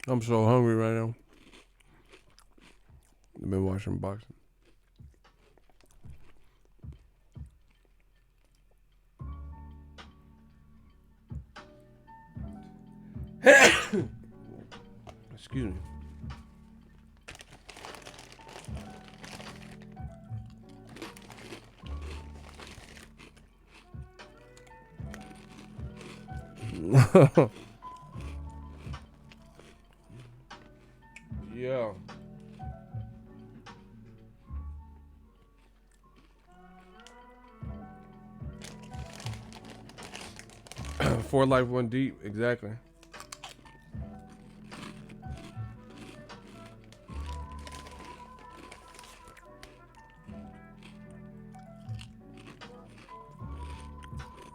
I'm so hungry right now. I've been watching boxing. Excuse me. Yeah. Four life, one deep. Exactly.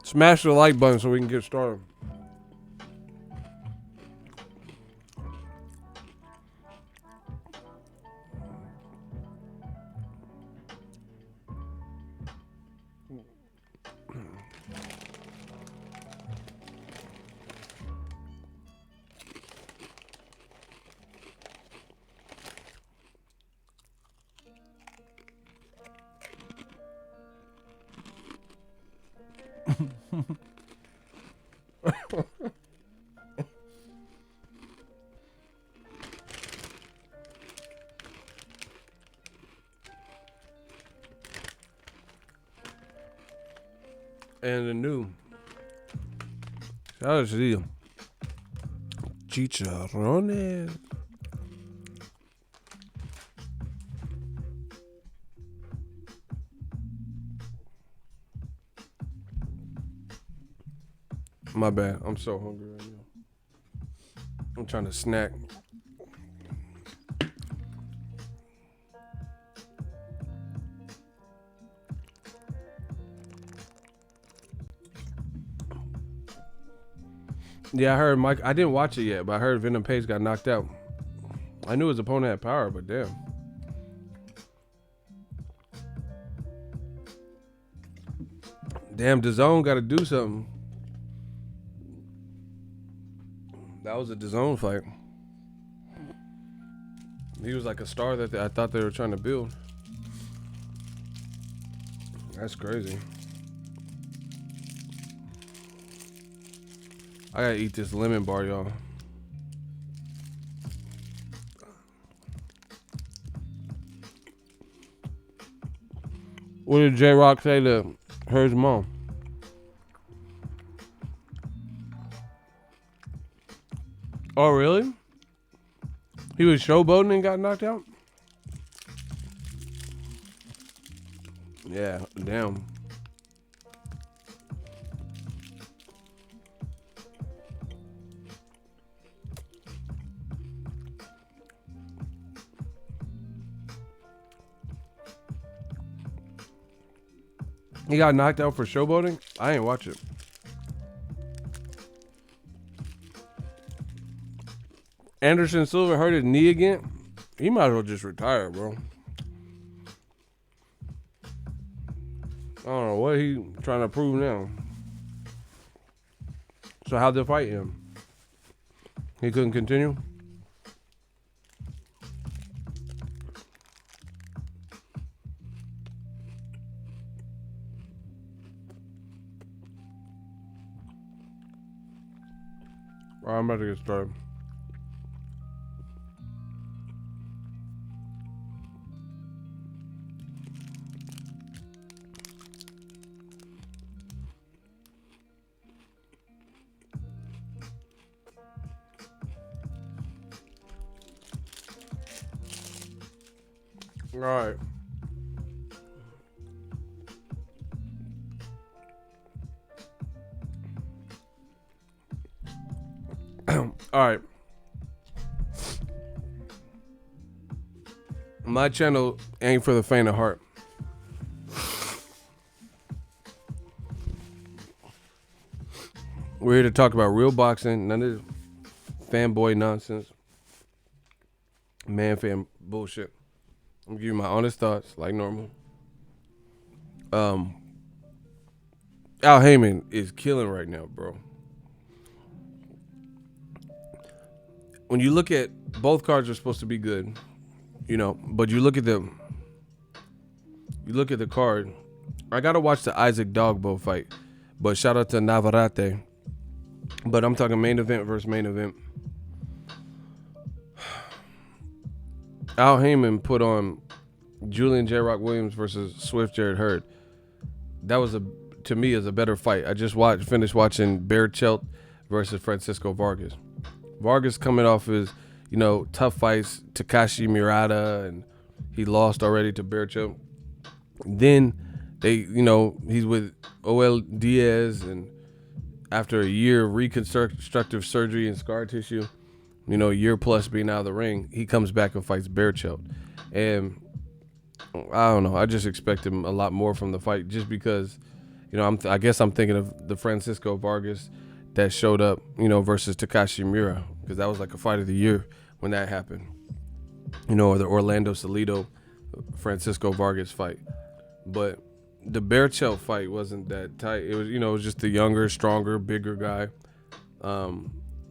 Smash the like button so we can get started. And the new. Shout out to you. Chicharrones. My bad. I'm so hungry right now. I'm trying to snack. Yeah, I heard Mike. I didn't watch it yet, but I heard Venom Pace got knocked out. I knew his opponent had power, but damn. Damn, DAZN got to do something. That was a DAZN fight. He was like a star that I thought they were trying to build. That's crazy. I gotta eat this lemon bar, y'all. What did J Rock say to Hurd's mom? Oh, really? He was showboating and got knocked out? Yeah, damn. He got knocked out for showboating? I ain't watch it. Anderson Silva hurt his knee again? He might as well just retire, bro. I don't know what he trying to prove now. So how'd the fight end? He couldn't continue? All right, I'm about to get started. All right. All right. My channel ain't for the faint of heart. We're here to talk about real boxing, none of this fanboy nonsense, man fan bullshit. I'm giving you my honest thoughts, like normal. Al Heyman is killing right now, bro. when you look at both cards are supposed to be good, but you look at the card. I gotta watch the Isaac Dogbo fight, but shout out to Navarrete. But I'm talking main event versus main event. Al Heyman put on Julian J. Rock Williams versus Swift Jarrett Hurd. That was to me is a better fight. I just finished watching Berchelt versus Francisco Vargas. Vargas coming off his, tough fights, Takashi Murata, and he lost already to Berchelt. Then he's with OL Diaz, and after a year of reconstructive surgery and scar tissue, a year plus being out of the ring, he comes back and fights Berchelt. And I don't know, I just expect him a lot more from the fight just because, I guess I'm thinking of the Francisco Vargas that showed up, versus Takashi Miura, because that was like a fight of the year when that happened. Or the Orlando Salido Francisco Vargas fight. But the Berchelt fight wasn't that tight. It was, it was just the younger, stronger, bigger guy.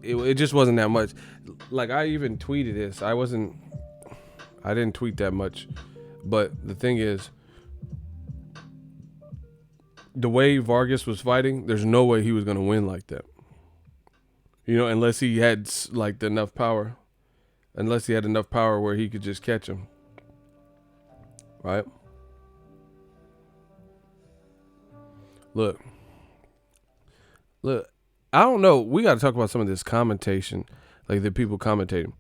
It just wasn't that much. Like, I even tweeted this. I didn't tweet that much. But the thing is, the way Vargas was fighting, there's no way he was going to win like that. Unless he had like enough power. Unless he had enough power where he could just catch him. Right? Look, I don't know. We got to talk about some of this commentation, like the people commentating.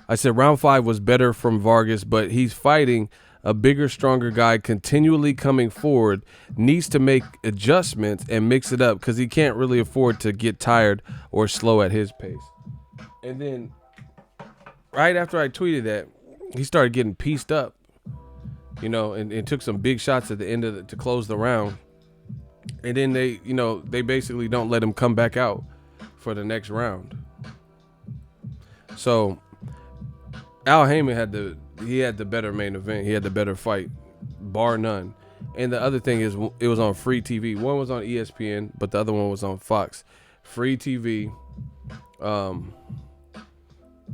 I said round 5 was better from Vargas, but he's fighting a bigger, stronger guy continually coming forward, needs to make adjustments and mix it up because he can't really afford to get tired or slow at his pace. And then right after I tweeted that, he started getting pieced up, and took some big shots at the end of to close the round. And then they basically don't let him come back out for the next round. So Al Heyman had the better main event. He had the better fight, bar none. And the other thing is, it was on free TV. One was on ESPN, but the other one was on Fox. Free TV.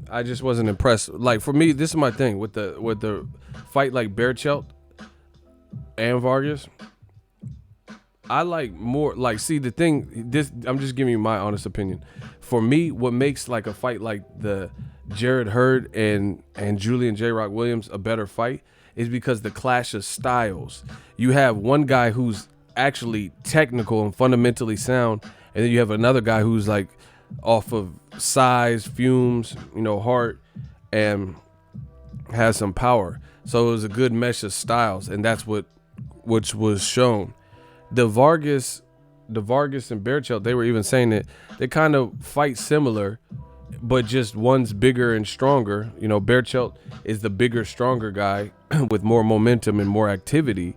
I just wasn't impressed. Like, for me, this is my thing with the fight like Berchelt and Vargas. I like more, the thing, I'm just giving you my honest opinion. For me, what makes like a fight like the Jarrett Hurd and Julian J. Rock Williams a better fight is because the clash of styles. You have one guy who's actually technical and fundamentally sound, and then you have another guy who's like off of size, fumes, heart, and has some power. So it was a good mesh of styles, and that's which was shown. The Vargas and Berchelt, they were even saying that they kind of fight similar, but just one's bigger and stronger. Berchelt is the bigger, stronger guy with more momentum and more activity.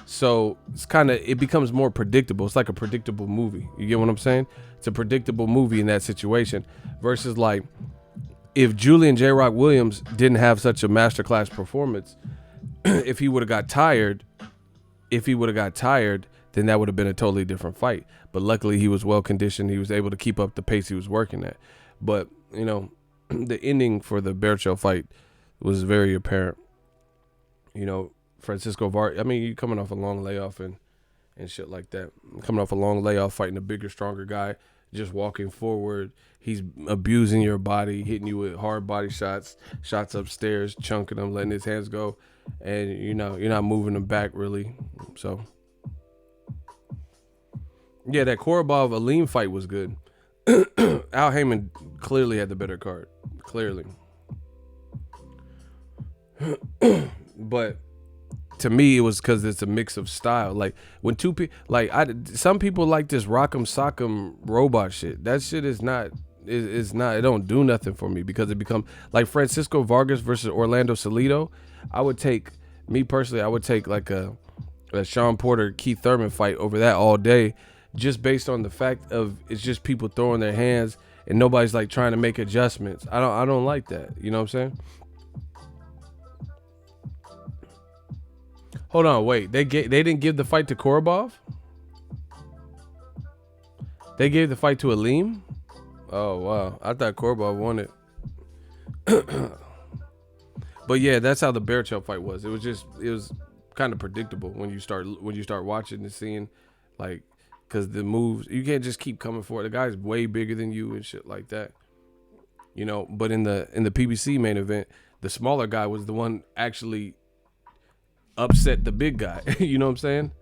So it becomes more predictable. It's like a predictable movie. You get what I'm saying? It's a predictable movie in that situation versus like if Julian J. Rock Williams didn't have such a masterclass performance, if he would have got tired, then that would have been a totally different fight. But luckily he was well conditioned. He was able to keep up the pace he was working at. But, the ending for the Berchelt fight was very apparent. Francisco Vargas, you coming off a long layoff and shit like that. Coming off a long layoff, fighting a bigger, stronger guy, just walking forward. He's abusing your body, hitting you with hard body shots upstairs, chunking them, letting his hands go. And, you're not moving them back really. So, yeah, that Korobov Aleem fight was good. Al Heyman clearly had the better card. Clearly. But to me, it was because it's a mix of style. Like, when two people, some people like this rock'em sock'em robot shit. That shit is not, it don't do nothing for me because it becomes, like Francisco Vargas versus Orlando Salido. I would take like a Sean Porter, Keith Thurman fight over that all day. Just based on the fact of it's just people throwing their hands and nobody's like trying to make adjustments. I don't like that. You know what I'm saying? Hold on, wait. They didn't give the fight to Korobov? They gave the fight to Aleem? Oh wow. I thought Korobov won it. But yeah, that's how the Berchelt fight was. It was kind of predictable when you start watching and seeing, like, because the moves, you can't just keep coming for it. The guy's way bigger than you and shit like that, you know. But in the PBC main event, the smaller guy was the one actually upset the big guy. You know what I'm saying?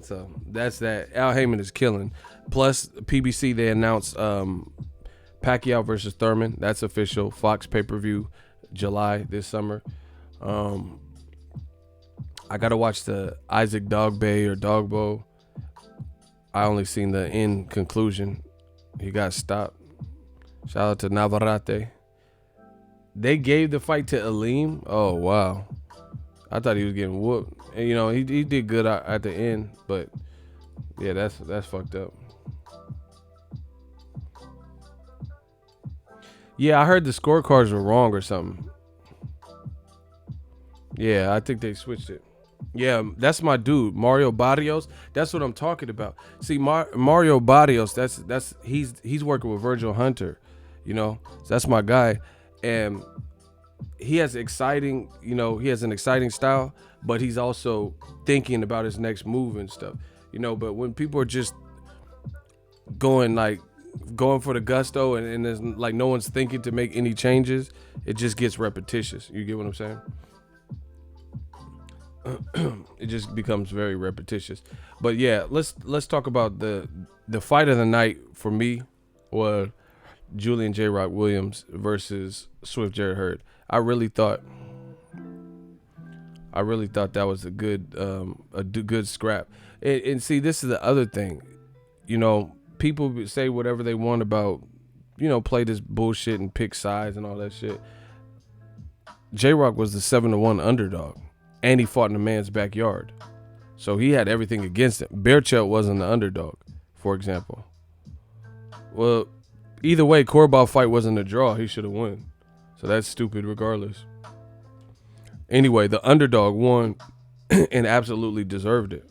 So that's that. Al Heyman is killing. Plus PBC, they announced Pacquiao versus Thurman. That's official. Fox pay-per-view, July this summer. I gotta watch the Isaac Dogboe or Dogbo. I only seen the end conclusion. He got stopped. Shout out to Navarrete. They gave the fight to Aleem. Oh wow, I thought he was getting whooped. And, you know, he did good at the end, but yeah, that's fucked up. Yeah, I heard the scorecards were wrong or something. Yeah, I think they switched it. Yeah, that's my dude, Mario Barrios. That's what I'm talking about. See, Mario Barrios, that's he's working with Virgil Hunter, you know. So that's my guy, and he has an exciting style, but he's also thinking about his next move and stuff, you know. But when people are just going for the gusto and there's like no one's thinking to make any changes, it just gets repetitious. You get what I'm saying? It just becomes very repetitious. But yeah, let's talk about the fight of the night for me was Julian J. Rock Williams versus Swift Jarrett Hurd. I really thought that was a good scrap. And see, this is the other thing. You know, people say whatever they want about, you know, play this bullshit and pick sides and all that shit. J. Rock was the 7-1 underdog. And he fought in a man's backyard. So he had everything against him. Berchelt wasn't the underdog, for example. Well, either way, Korobov fight wasn't a draw. He should have won. So that's stupid regardless. Anyway, the underdog won and absolutely deserved it.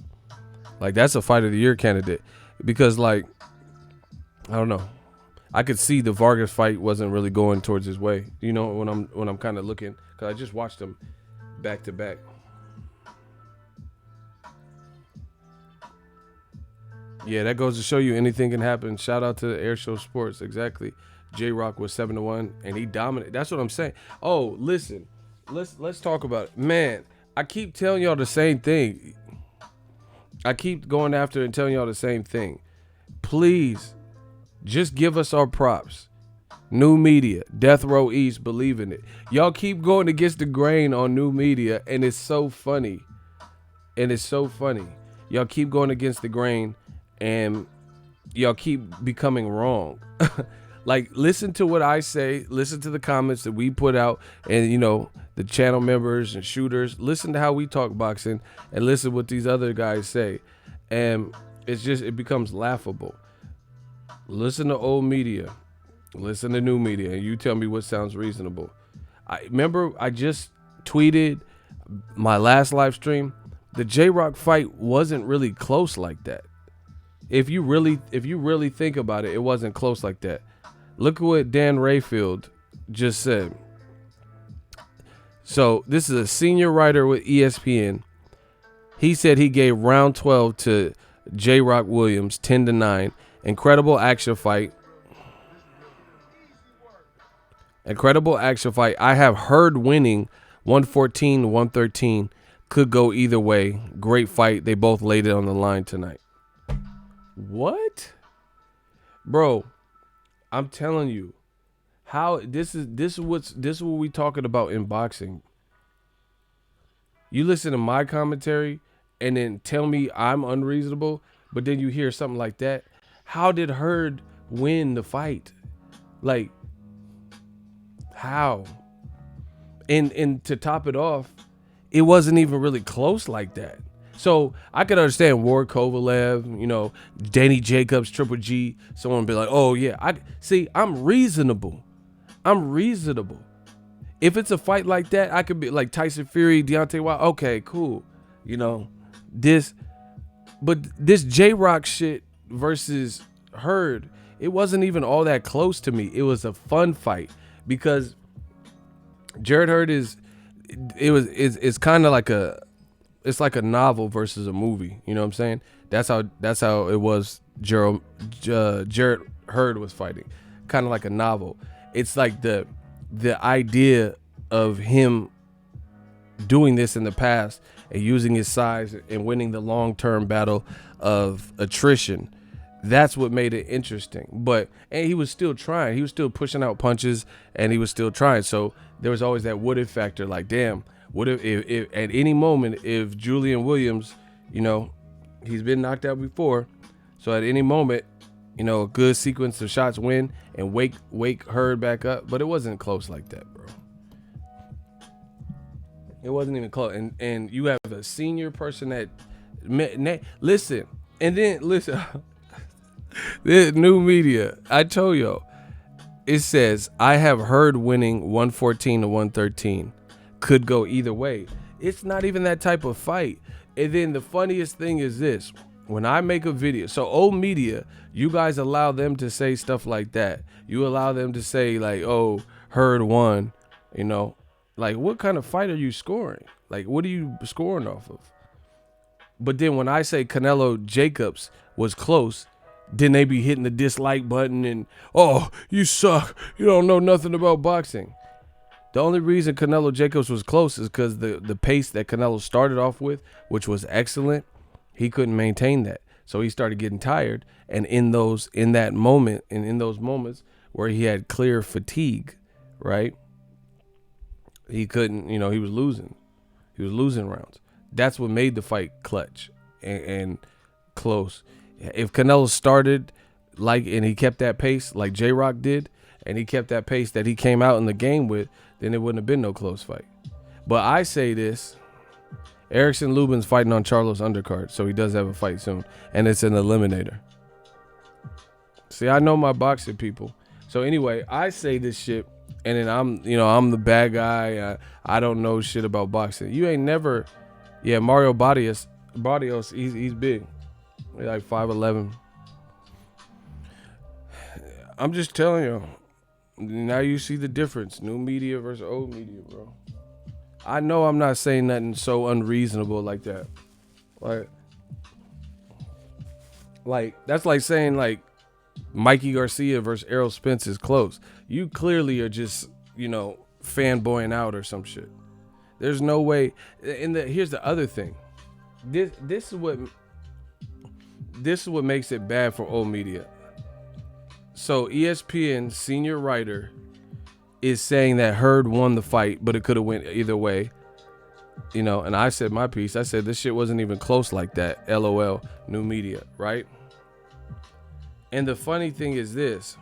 Like, that's a fight of the year candidate. Because, like, I don't know. I could see the Vargas fight wasn't really going towards his way. You know, when I'm kind of looking. Because I just watched them back to back. Yeah, that goes to show you anything can happen. Shout out to Air Show Sports. Exactly. J-Rock was 7-1 and he dominated. That's what I'm saying. Oh, listen. Let's talk about it. Man, I keep telling y'all the same thing. I keep going after and telling y'all the same thing. Please, just give us our props. New media, Death Row East, believe in it. Y'all keep going against the grain on new media, and it's so funny. Y'all keep going against the grain, and y'all keep becoming wrong. Like, listen to what I say. Listen to the comments that we put out, and, you know, the channel members and shooters. Listen to how we talk boxing, and listen what these other guys say. And it becomes laughable. Listen to old media. Listen to new media, and you tell me what sounds reasonable. I remember I just tweeted my last live stream. The J-Rock fight wasn't really close like that. If you really think about it, it wasn't close like that. Look at what Dan Rayfield just said. So this is a senior writer with ESPN. He said he gave round 12 to J-Rock Williams 10-9. Incredible action fight. I have Hurd winning 114-113. Could go either way. Great fight. They both laid it on the line tonight. What? Bro, I'm telling you. How this is what we talking about in boxing. You listen to my commentary and then tell me I'm unreasonable, but then you hear something like that. How did Hurd win the fight? Like, how? And to top it off, it wasn't even really close like that. So I could understand Ward Kovalev, you know, Danny Jacobs, Triple G. Someone be like, oh yeah, I'm reasonable. If it's a fight like that, I could be like Tyson Fury, Deontay Wilder. Okay, cool. You know, this J-Rock shit versus Hurd, it wasn't even all that close to me. It was a fun fight. because Jarrett Hurd it's kind of like it's like a novel versus a movie. You know what I'm saying? That's how it was. Jarrett Hurd was fighting, kind of like a novel. It's like the idea of him doing this in the past and using his size and winning the long-term battle of attrition. That's what made it interesting. And he was still trying. He was still pushing out punches, and he was still trying. So there was always that what if factor. Like, damn, what if at any moment, if Julian Williams, he's been knocked out before. So at any moment, a good sequence of shots win and wake Hurd back up. But it wasn't close like that, bro. It wasn't even close. And you have a senior person that listen. The new media, I told y'all, it says I have Hurd winning 114 to 113. Could go either way. It's not even that type of fight. And then the funniest thing is this: when I make a video, so old media, you guys allow them to say stuff like that. You allow them to say like, "Oh, Hurd won," Like, what kind of fight are you scoring? Like, what are you scoring off of? But then when I say Canelo Jacobs was close, then they be hitting the dislike button and, oh, you suck. You don't know nothing about boxing. The only reason Canelo Jacobs was close is because the pace that Canelo started off with, which was excellent, he couldn't maintain that. So he started getting tired. And in those moments where he had clear fatigue, right? He couldn't, he was losing. He was losing rounds. That's what made the fight clutch and close. If Canelo started and he kept that pace like J-Rock did, and he kept that pace that he came out in the game with, then it wouldn't have been no close fight. But I say this, Erickson Lubin's fighting on Charlo's undercard, so he does have a fight soon, and it's an eliminator. See, I know my boxing people. So anyway, I say this shit, and then I'm the bad guy. I don't know shit about boxing. You ain't never, Mario Barrios, he's big. He's like 5'11". I'm just telling you. Now you see the difference. New media versus old media, bro. I know I'm not saying nothing so unreasonable like that. Like that's like saying like Mikey Garcia versus Errol Spence is close. You clearly are just, fanboying out or some shit. There's no way. And here's the other thing. This is what makes it bad for old media. So ESPN senior writer is saying that Hurd won the fight, but it could have went either way. And I said my piece. I said this shit wasn't even close like that. LOL, new media, right? And the funny thing is this.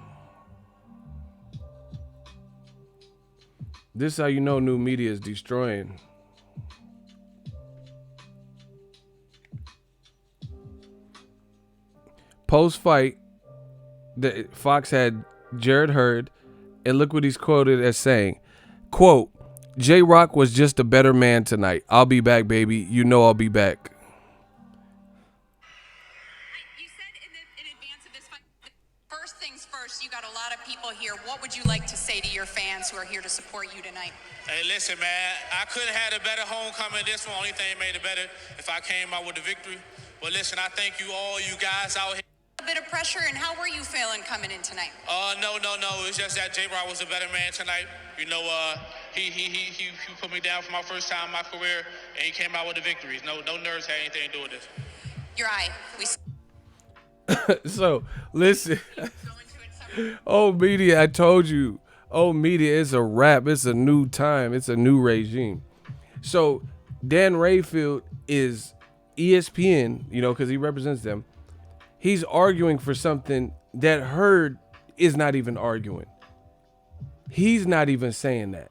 This is how you know new media is destroying. Post-fight, Fox had Jarrett Hurd, and look what he's quoted as saying, quote, J-Rock was just a better man tonight. I'll be back, baby. You know I'll be back. You said in advance of this fight, first things first, you got a lot of people here. What would you like to say to your fans who are here to support you tonight? Hey, listen, man, I could have had a better homecoming. This one, only thing made it better if I came out with a victory. But listen, I thank you all, you guys out here. A bit of pressure, and how were you feeling coming in tonight? No. It's just that J-Rock was a better man tonight. He put me down for my first time in my career, and he came out with the victories. No nerves had anything to do with this. Your eye. So, listen. Old media, I told you. Old media is a wrap. It's a new time. It's a new regime. So, Dan Rayfield is ESPN, because he represents them. He's arguing for something that Hurd is not even arguing. He's not even saying that.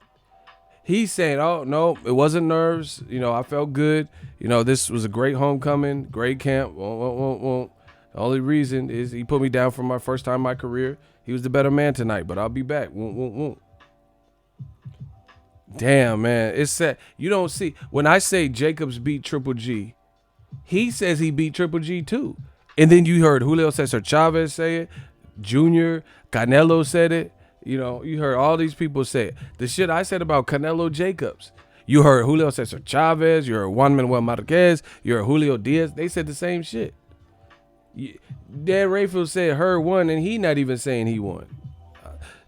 He's saying, oh, no, it wasn't nerves. I felt good. This was a great homecoming, great camp. The only reason is he put me down for my first time in my career. He was the better man tonight, but I'll be back. Damn, man. It's sad. You don't see. When I say Jacobs beat Triple G, he says he beat Triple G too. And then you heard Julio Cesar Chavez say it. Junior, Canelo said it. You know, you heard all these people say it. The shit I said about Canelo Jacobs. You heard Julio Cesar Chavez. You heard Juan Manuel Marquez. You heard Julio Diaz. They said the same shit. Dan Rayfield said Hurd won, and he not even saying he won.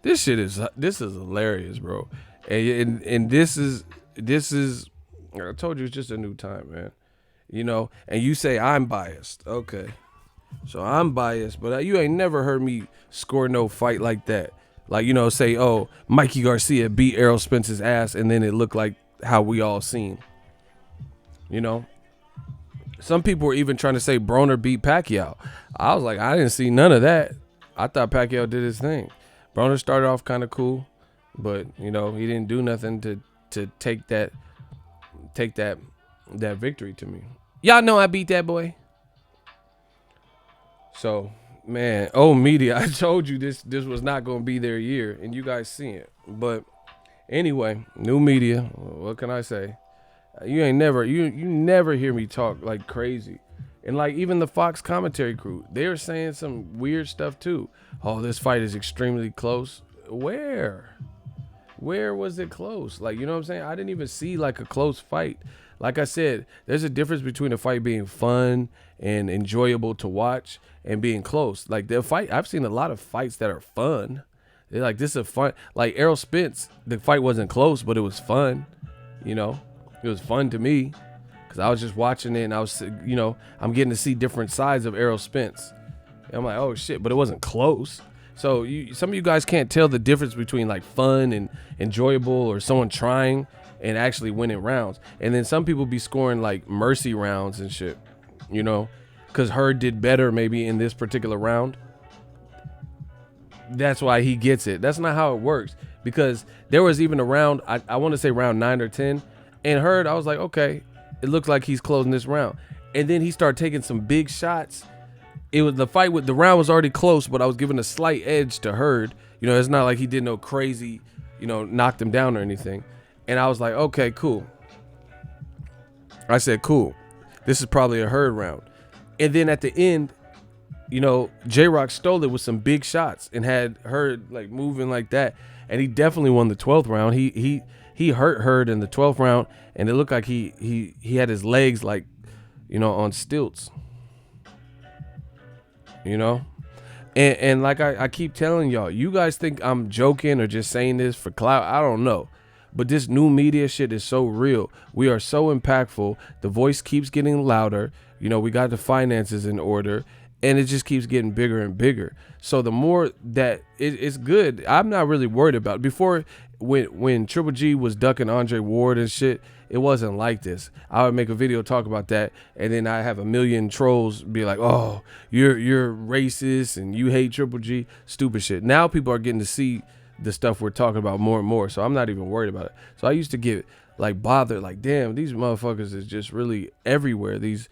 This is hilarious, bro. And this is I told you it's just a new time, man. You know, and you say I'm biased. Okay. So I'm biased, but you ain't never heard me score no fight like that. Like, you know, say, oh, Mikey Garcia beat Errol Spence's ass, and then it looked like how we all seen. You know? Some people were even trying to say Broner beat Pacquiao. I was like, I didn't see none of that. I thought Pacquiao did his thing. Broner started off kind of cool, but, you know, he didn't do nothing to take that victory to me. Y'all know I beat that boy. So, man, media, I told you this was not going to be their year, and you guys see it. But anyway, new media, what can I say? You never hear me talk like crazy. And like even the Fox commentary crew, they were saying some weird stuff too. Oh, this fight is extremely close. Where was it close? Like, you know what I'm saying? I didn't even see like a close fight. Like I said, there's a difference between a fight being fun and enjoyable to watch and being close. Like the fight, I've seen a lot of fights that are fun. They're like, this is a fun, like Errol Spence, the fight wasn't close, but it was fun. You know, it was fun to me because I was just watching it and I was, you know, I'm getting to see different sides of Errol Spence. And I'm like, oh shit, but it wasn't close. So some of you guys can't tell the difference between like fun and enjoyable or someone trying and actually winning rounds. And then some people be scoring like mercy rounds and shit, you know, because Hurd did better maybe in this particular round. That's why he gets it. That's not how it works, because there was even a round, I want to say round 9 or 10, and Hurd, I was like, okay, it looks like he's closing this round. And then he started taking some big shots. It was the round was already close, but I was giving a slight edge to Hurd. You know, it's not like he did no crazy, you know, knocked him down or anything. And I was like, okay, cool. I said, cool. This is probably a Hurd round. And then at the end, you know, J-Rock stole it with some big shots and had Hurd like moving like that. And he definitely won the 12th round. He hurt Hurd in the 12th round, and it looked like he had his legs like, you know, on stilts. You know? And like I keep telling y'all, you guys think I'm joking or just saying this for clout. I don't know. But this new media shit is so real. We are so impactful. The voice keeps getting louder. You know, we got the finances in order, and it just keeps getting bigger and bigger. So the more that it's good, I'm not really worried about it. Before, when Triple G was ducking Andre Ward and shit, it wasn't like this. I would make a video talk about that, and then I have a million trolls be like, oh, you're racist and you hate Triple G, stupid shit. Now people are getting to see the stuff we're talking about more and more, so I'm not even worried about it. So I used to get like bothered, like, damn, these motherfuckers is just really everywhere. These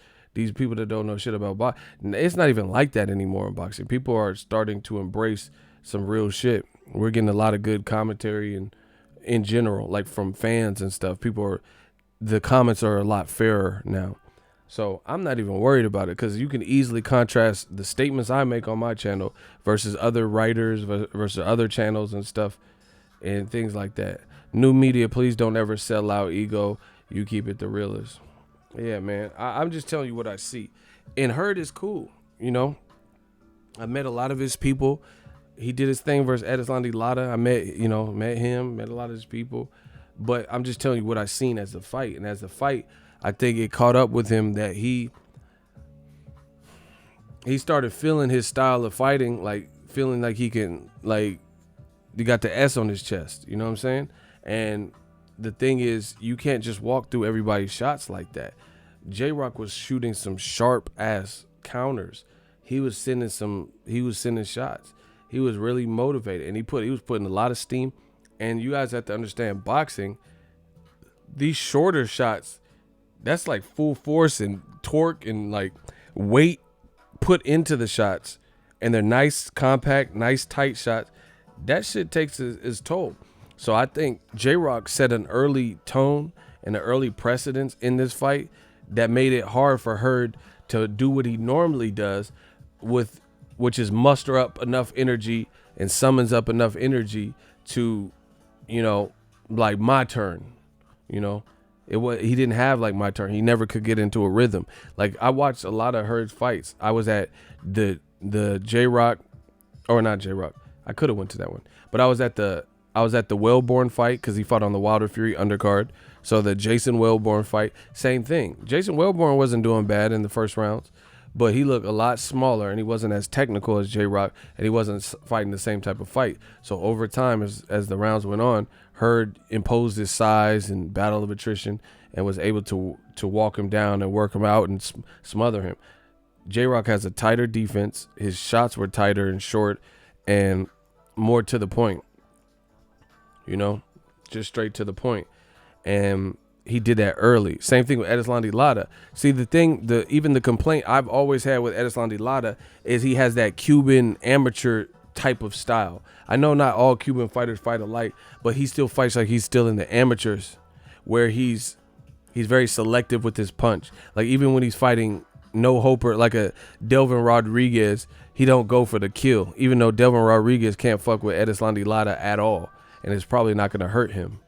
people that don't know shit about boxing. It's not even like that anymore in boxing. People are starting to embrace some real shit. We're getting a lot of good commentary and in general, like from fans and stuff. The comments are a lot fairer now. So I'm not even worried about it, because you can easily contrast the statements I make on my channel versus other writers, versus other channels and stuff and things like that. New media, please don't ever sell out ego. You keep it the realest. Yeah, man. I'm just telling you what I see. And Hurd is cool, you know. I met a lot of his people. He did his thing versus Edeslandi Lara. I met him, met a lot of his people. But I'm just telling you what I seen as a fight. And as a fight, I think it caught up with him that he started feeling his style of fighting, like feeling like he can, like, he got the S on his chest. You know what I'm saying? And the thing is, you can't just walk through everybody's shots like that. J-Rock was shooting some sharp ass counters. He was sending shots. He was really motivated, and he was putting a lot of steam. And you guys have to understand, boxing, these shorter shots, that's like full force and torque and like weight put into the shots, and they're nice, compact, nice, tight shots. That shit takes its toll. So I think J-Rock set an early tone and an early precedence in this fight that made it hard for Hurd to do what he normally does with which is muster up enough energy and summons up enough energy to, like my turn, he didn't have like my turn. He never could get into a rhythm. Like I watched a lot of Hurd's fights. I was at the J-Rock, or not J-Rock. I could have went to that one, but I was at the Wellborn fight because he fought on the Wilder Fury undercard. So the Jason Wellborn fight, same thing. Jason Wellborn wasn't doing bad in the first rounds, but he looked a lot smaller and he wasn't as technical as J-Rock, and he wasn't fighting the same type of fight. So over time, as the rounds went on, Hurd imposed his size and battle of attrition and was able to walk him down and work him out and smother him. J-Rock has a tighter defense. His shots were tighter and short and more to the point, just straight to the point. And he did that early. Same thing with Erislandy Lara. See, even the complaint I've always had with Erislandy Lara is he has that Cuban amateur type of style. I know not all Cuban fighters fight alike, but he still fights like he's still in the amateurs, where he's very selective with his punch. Like even when he's fighting no hoper like a Delvin Rodriguez, he don't go for the kill, even though Delvin Rodriguez can't fuck with Erislandy Lara at all, and it's probably not going to hurt him.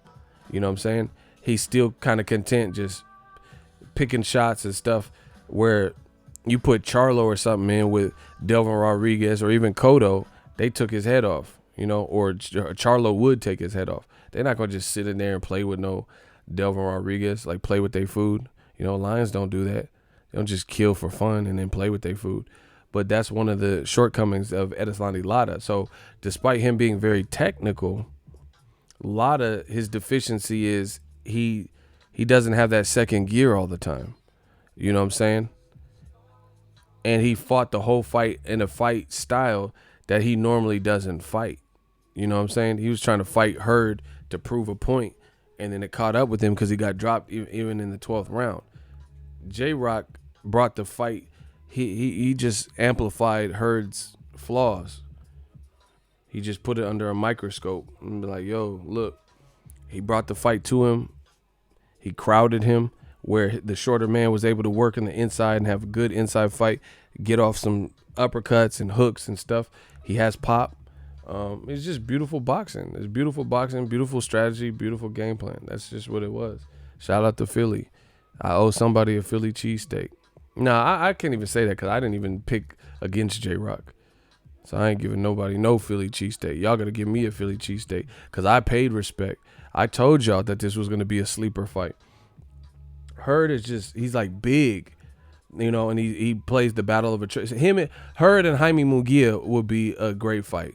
You know what I'm saying? He's still kind of content just picking shots and stuff, where you put Charlo or something in with Delvin Rodriguez or even Cotto, they took his head off, or Charlo would take his head off. They're not going to just sit in there and play with no Delvin Rodriguez, like play with their food. Lions don't do that. They don't just kill for fun and then play with their food. But that's one of the shortcomings of Erislandy Lara. So despite him being very technical, Lara, his deficiency is he doesn't have that second gear all the time. You know what I'm saying? And he fought the whole fight in a fight style that he normally doesn't fight. You know what I'm saying? He was trying to fight Hurd to prove a point, and then it caught up with him because he got dropped even in the 12th round. J-Rock brought the fight. He just amplified Hurd's flaws. He just put it under a microscope and be like, yo, look. He brought the fight to him. He crowded him where the shorter man was able to work in the inside and have a good inside fight, get off some uppercuts and hooks and stuff. He has pop. It's just beautiful boxing. It's beautiful boxing, beautiful strategy, beautiful game plan. That's just what it was. Shout out to Philly. I owe somebody a Philly cheesesteak. Nah, I can't even say that because I didn't even pick against J-Rock. So I ain't giving nobody no Philly cheesesteak. Y'all got to give me a Philly cheesesteak because I paid respect. I told y'all that this was going to be a sleeper fight. Hurd is just, he's like big, and he plays the battle of attrition. Hurd and Jaime Munguia would be a great fight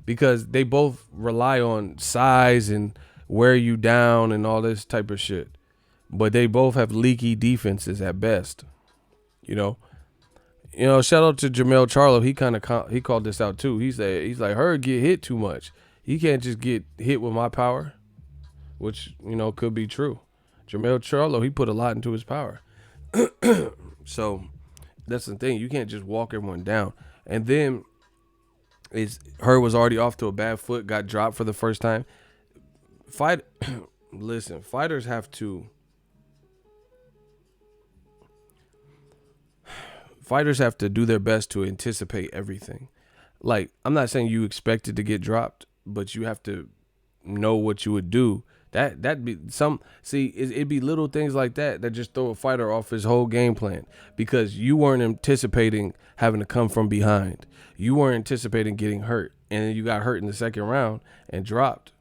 because they both rely on size and wear you down and all this type of shit. But they both have leaky defenses at best. Shout out to Jermell Charlo. He called this out too. He's like Hurd get hit too much. He can't just get hit with my power, which could be true. Jermell Charlo, he put a lot into his power. So that's the thing. You can't just walk everyone down. And then Hurd was already off to a bad foot, got dropped for the first time. Listen, fighters have to do their best to anticipate everything. Like, I'm not saying you expected to get dropped, but you have to know what you would do. It'd be little things like that just throw a fighter off his whole game plan because you weren't anticipating having to come from behind. You weren't anticipating getting hurt, and then you got hurt in the second round and dropped.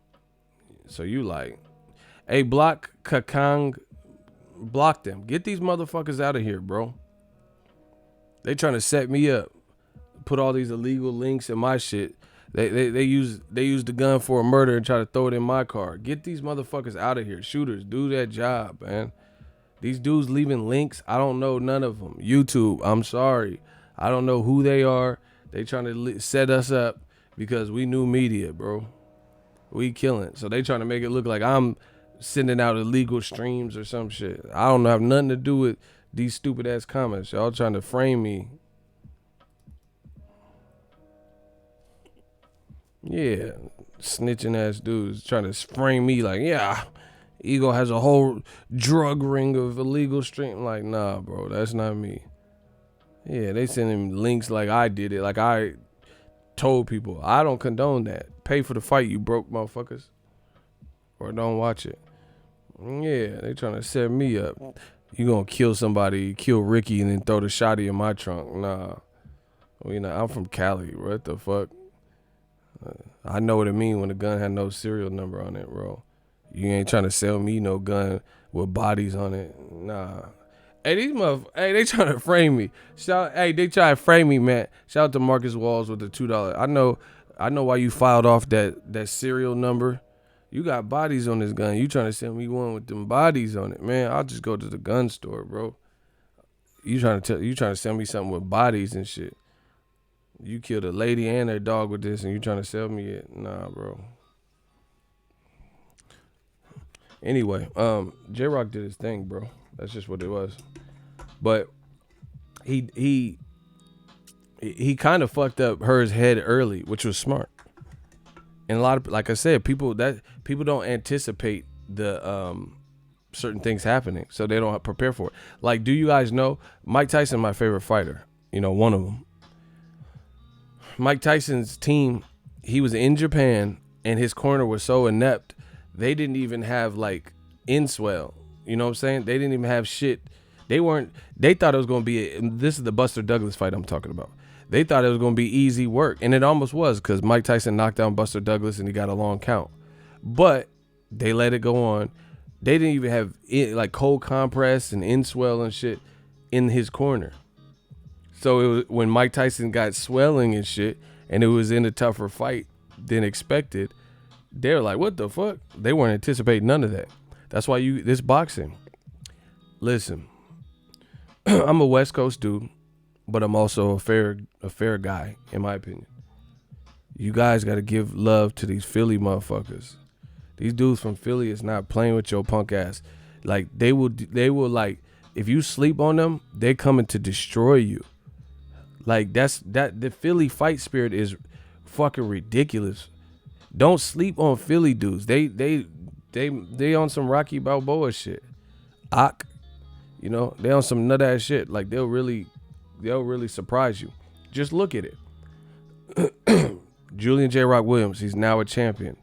So you like, hey, block Kakang, block them. Get these motherfuckers out of here, bro. They trying to set me up, put all these illegal links in my shit. They use the gun for a murder and try to throw it in my car. Get these motherfuckers out of here. Shooters, do that job, man. These dudes leaving links, I don't know none of them. YouTube, I'm sorry. I don't know who they are. They trying to set us up because we new media, bro. We killing. So they trying to make it look like I'm sending out illegal streams or some shit. I don't have nothing to do with these stupid ass comments. Y'all trying to frame me. Yeah, snitching ass dudes trying to frame me like, yeah, Ego has a whole drug ring of illegal stream. Like, nah, bro, that's not me. Yeah, they send him links like I did it. Like I told people, I don't condone that. Pay for the fight, you broke motherfuckers. Or don't watch it. Yeah, they trying to set me up. You gonna kill somebody, kill Ricky, and then throw the shotty in my trunk. Nah. I'm from Cali. What the fuck? I know what it mean when the gun had no serial number on it, bro. You ain't trying to sell me no gun with bodies on it. Nah. Hey, these they trying to frame me. They try to frame me, man. Shout out to Marcus Walls with the $2. I know why you filed off that serial number. You got bodies on this gun. You trying to sell me one with them bodies on it, man? I'll just go to the gun store, bro. You trying to sell me something with bodies and shit. You killed a lady and her dog with this, and you trying to sell me it? Nah, bro. Anyway, J-Rock did his thing, bro. That's just what it was. But he kind of fucked up Hurd's head early, which was smart. And a lot of, like I said, people don't anticipate the certain things happening, so they don't prepare for it. Like, do you guys know Mike Tyson, my favorite fighter? One of them. Mike Tyson's team, he was in Japan, and his corner was so inept, they didn't even have like inswell. You know what I'm saying? They didn't even have shit. They thought it was going to be, this is the Buster Douglas fight I'm talking about. They thought it was going to be easy work, and it almost was, because Mike Tyson knocked down Buster Douglas and he got a long count. But they let it go on. They didn't even have like cold compress and inswell and shit in his corner. So it was, when Mike Tyson got swelling and shit, and it was in a tougher fight than expected, they were like, what the fuck? They weren't anticipating none of that. That's why this boxing. Listen, I'm a West Coast dude, but I'm also a fair guy, in my opinion. You guys got to give love to these Philly motherfuckers. These dudes from Philly is not playing with your punk ass. Like, they will like, if you sleep on them, they're coming to destroy you. Like, the Philly fight spirit is fucking ridiculous. Don't sleep on Philly dudes. They on some Rocky Balboa shit. They on some nut ass shit. Like, they'll really surprise you. Just look at it. Julian J. Rock Williams, he's now a champion.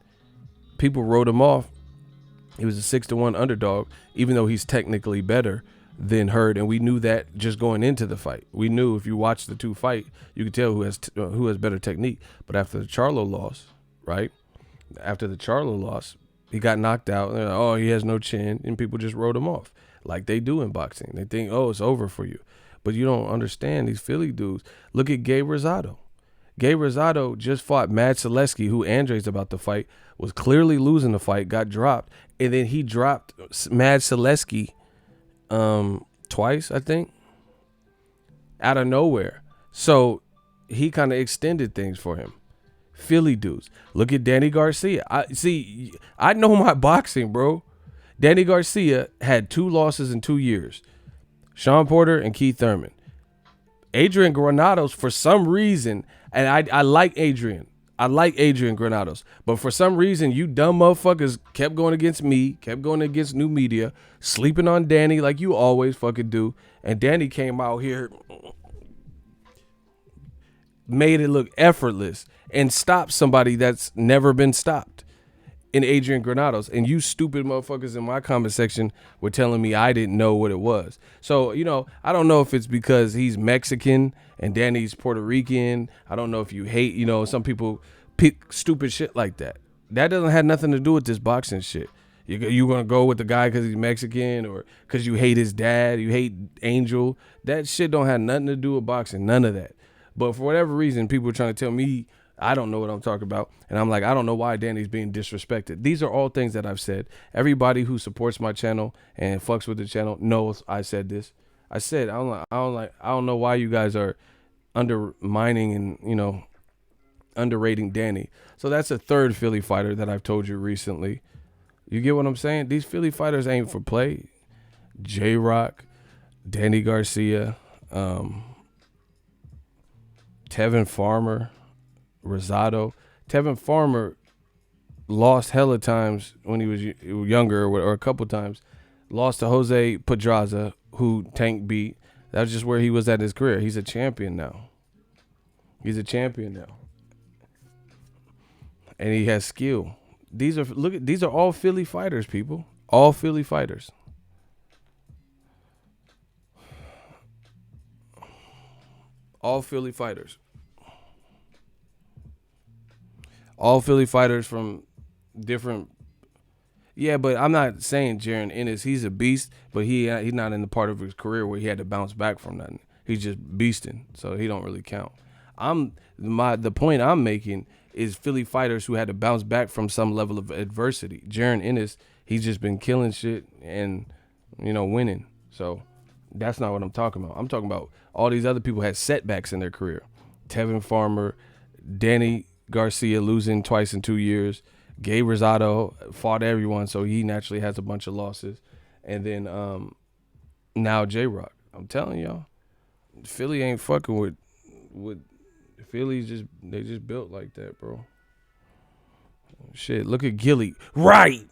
People wrote him off. He was a 6-1 underdog, even though he's technically better than Hurd, and we knew that just going into the fight. We knew if you watch the two fight, you could tell who has better technique. But after the Charlo loss, right? After the Charlo loss, he got knocked out. Like, oh, he has no chin, and people just wrote him off like they do in boxing. They think, oh, it's over for you. But you don't understand these Philly dudes. Look at Gabe Rosado. Gabe Rosado just fought Mad Selesky, who Andre's about to fight, was clearly losing the fight, got dropped, and then he dropped Mad Selesky twice, I think, out of nowhere. So he kind of extended things for him. Philly dudes. Look at Danny Garcia. I know my boxing, bro. Danny Garcia had 2 losses in 2 years. Sean Porter and Keith Thurman. Adrian Granados, for some reason, and I like Adrian. I like Adrian Granados. But for some reason, you dumb motherfuckers kept going against me, kept going against new media, sleeping on Danny like you always fucking do. And Danny came out here, made it look effortless, and stopped somebody that's never been stopped in Adrian Granados. And you stupid motherfuckers in my comment section were telling me I didn't know what it was. So, I don't know if it's because he's Mexican and Danny's Puerto Rican. I don't know if you hate, some people pick stupid shit like that. That doesn't have nothing to do with this boxing shit. You're going to go with the guy because he's Mexican or because you hate his dad, you hate Angel. That shit don't have nothing to do with boxing, none of that. But for whatever reason, people are trying to tell me I don't know what I'm talking about. And I'm like, I don't know why Danny's being disrespected. These are all things that I've said. Everybody who supports my channel and fucks with the channel knows I said this. I said, I don't know why you guys are undermining and, underrating Danny. So that's a third Philly fighter that I've told you recently. You get what I'm saying? These Philly fighters ain't for play. J-Rock, Danny Garcia, Tevin Farmer, Rosado. Tevin Farmer lost hella times when he was younger, or a couple times. Lost to Jose Pedraza, who Tank beat. That's just where he was at his career. He's a champion now. And he has skill. These are all Philly fighters, people. All Philly fighters. All Philly fighters. All Philly fighters from different. Yeah, but I'm not saying Jarrett Ennis, he's a beast, but he's not in the part of his career where he had to bounce back from nothing. He's just beasting, so he don't really count. The point I'm making is Philly fighters who had to bounce back from some level of adversity. Jarrett Ennis, he's just been killing shit and, winning. So that's not what I'm talking about. I'm talking about all these other people had setbacks in their career. Tevin Farmer, Danny Garcia losing twice in 2 years. Gabe Rosado fought everyone, so he naturally has a bunch of losses. And then now J-Rock. I'm telling y'all, Philly ain't fucking with Philly's they just built like that, bro. Shit, look at Gilly. Right.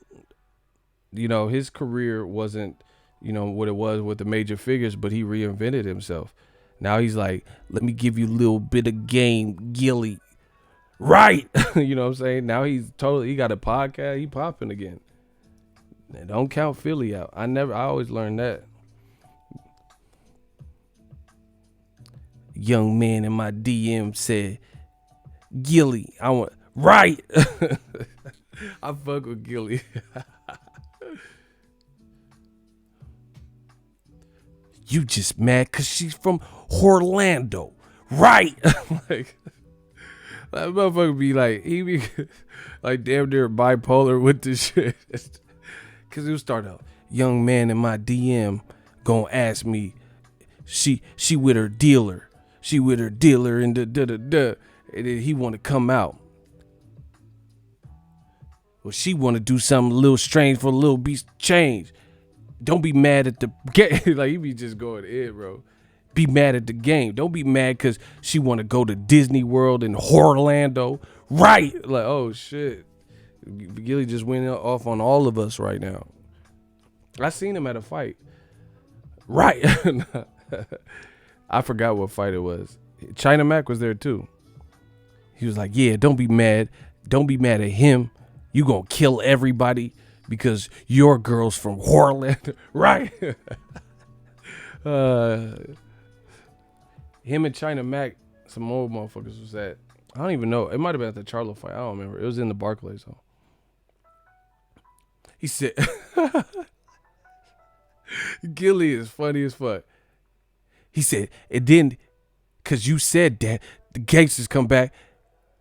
His career wasn't, what it was with the major figures, but he reinvented himself. Now he's like, let me give you a little bit of game, Gilly. Right. You know what I'm saying? Now he got a podcast. He popping again. Don't count Philly out. I always learned that. Young man in my DM said, Gilly, I want right. I fuck with Gilly. You just mad cause she's from Orlando. Right. Like that motherfucker be like, he be like damn near bipolar with this shit. Cause he'll start out, young man in my DM gonna ask me, she with her dealer. She with her dealer and da. And then he wanna come out. Well, she wanna do something a little strange for a little beast change. Don't be mad at the game. Like he be just going in, bro. Be mad at the game. Don't be mad because she want to go to Disney World in Orlando. Right. Like, oh, shit. Gilly just went off on all of us right now. I seen him at a fight. Right. I forgot what fight it was. China Mac was there, too. He was like, yeah, don't be mad. Don't be mad at him. You gonna kill everybody because your girl's from Orlando. Right. Him and China Mac, some old motherfuckers was at. I don't even know. It might have been at the Charlo fight. I don't remember. It was in the Barclays, though. He said, Gilly is funny as fuck. He said, and then, because you said that, the gangsters come back,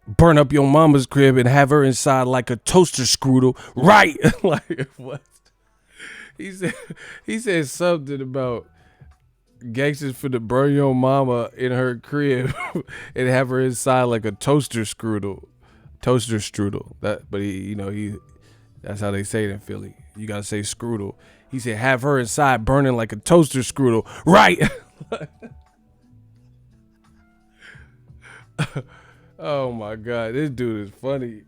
burn up your mama's crib and have her inside like a toaster strudel. Right. Like, what? He said something about gangsters finna burn your mama in her crib and have her inside like a toaster strudel. But that's how they say it in Philly. You gotta say strudel. He said have her inside burning like a toaster strudel. Right. Oh my God, this dude is funny.